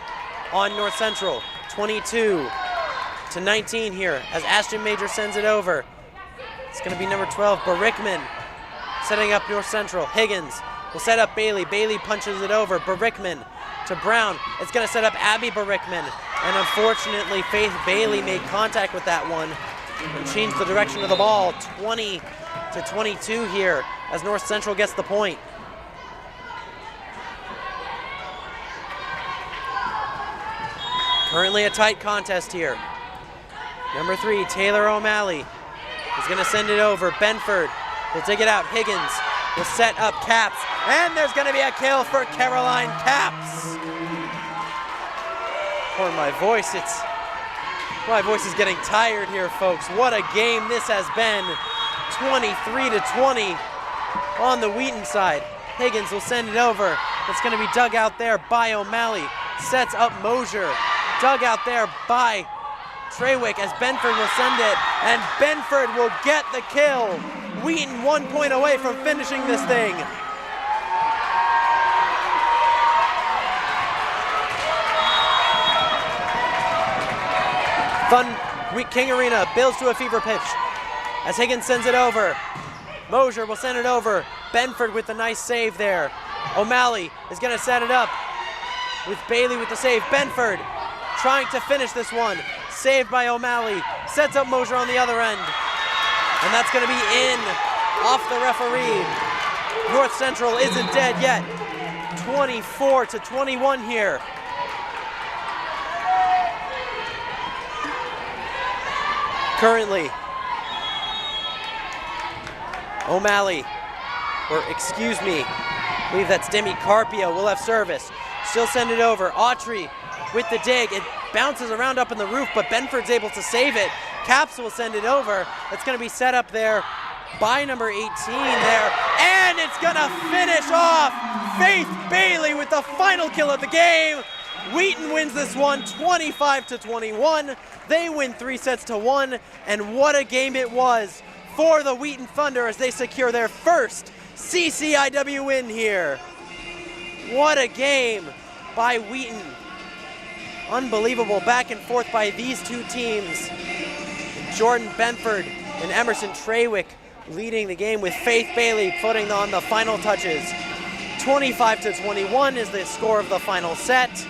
on North Central. 22-19 here as Ashton Major sends it over. It's going to be number 12, Rickman, setting up North Central. Higgins will set up Bailey. Bailey punches it over. Rickman to Brown. It's going to set up Abby Rickman. And unfortunately, Faith Bailey made contact with that one and changed the direction of the ball. 20-22 here as North Central gets the point. Currently a tight contest here. Number 3, Taylor O'Malley is going to send it over. Benford will dig it out. Higgins will set up Caps. And there's going to be a kill for Caroline Caps. Pardon my voice. My voice is getting tired here, folks. What a game this has been. 23-20 on the Wheaton side. Higgins will send it over. It's going to be dug out there by O'Malley. Sets up Mosier. Dug out there by Trawick as Benford will send it, and Benford will get the kill. Wheaton 1 point away from finishing this thing. King Arena builds to a fever pitch as Higgins sends it over. Mosier will send it over. Benford with the nice save there. O'Malley is going to set it up with Bailey with the save. Benford trying to finish this one. Saved by O'Malley. Sets up Mosier on the other end. And that's going to be in off the referee. North Central isn't dead yet. 24-21 here. Currently, O'Malley, I believe that's Demi Carpio, will have service. Still send it over. Autry with the dig. It bounces around up in the roof, but Benford's able to save it. Caps will send it over. It's going to be set up there by number 18 there. And it's going to finish off Faith Bailey with the final kill of the game. Wheaton wins this one 25-21. They win 3-1, and what a game it was for the Wheaton Thunder as they secure their first CCIW win here. What a game by Wheaton. Unbelievable back and forth by these two teams. Jordan Benford and Emerson Trawick leading the game with Faith Bailey putting on the final touches. 25-21 is the score of the final set.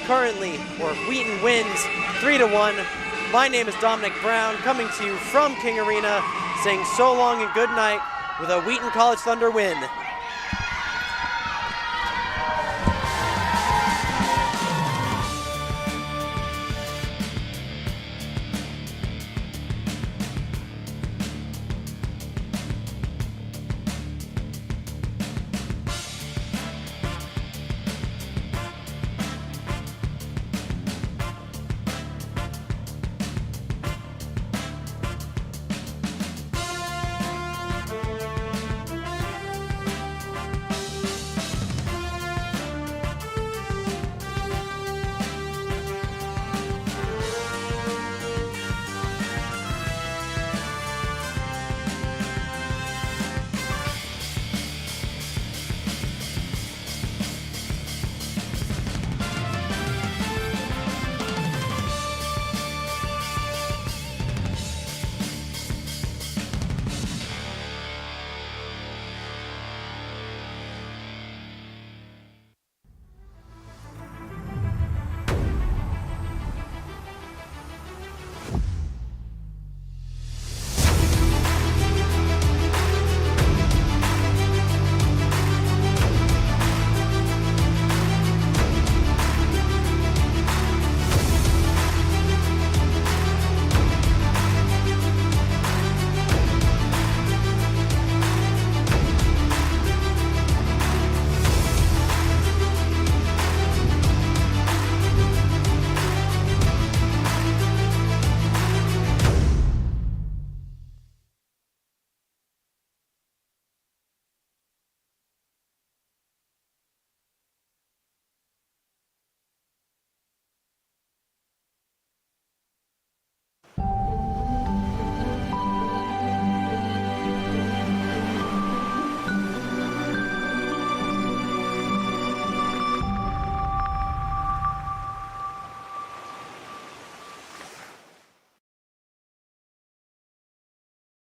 Currently, where Wheaton wins 3-1. My name is Dominic Brown, coming to you from King Arena, saying so long and good night with a Wheaton College Thunder win.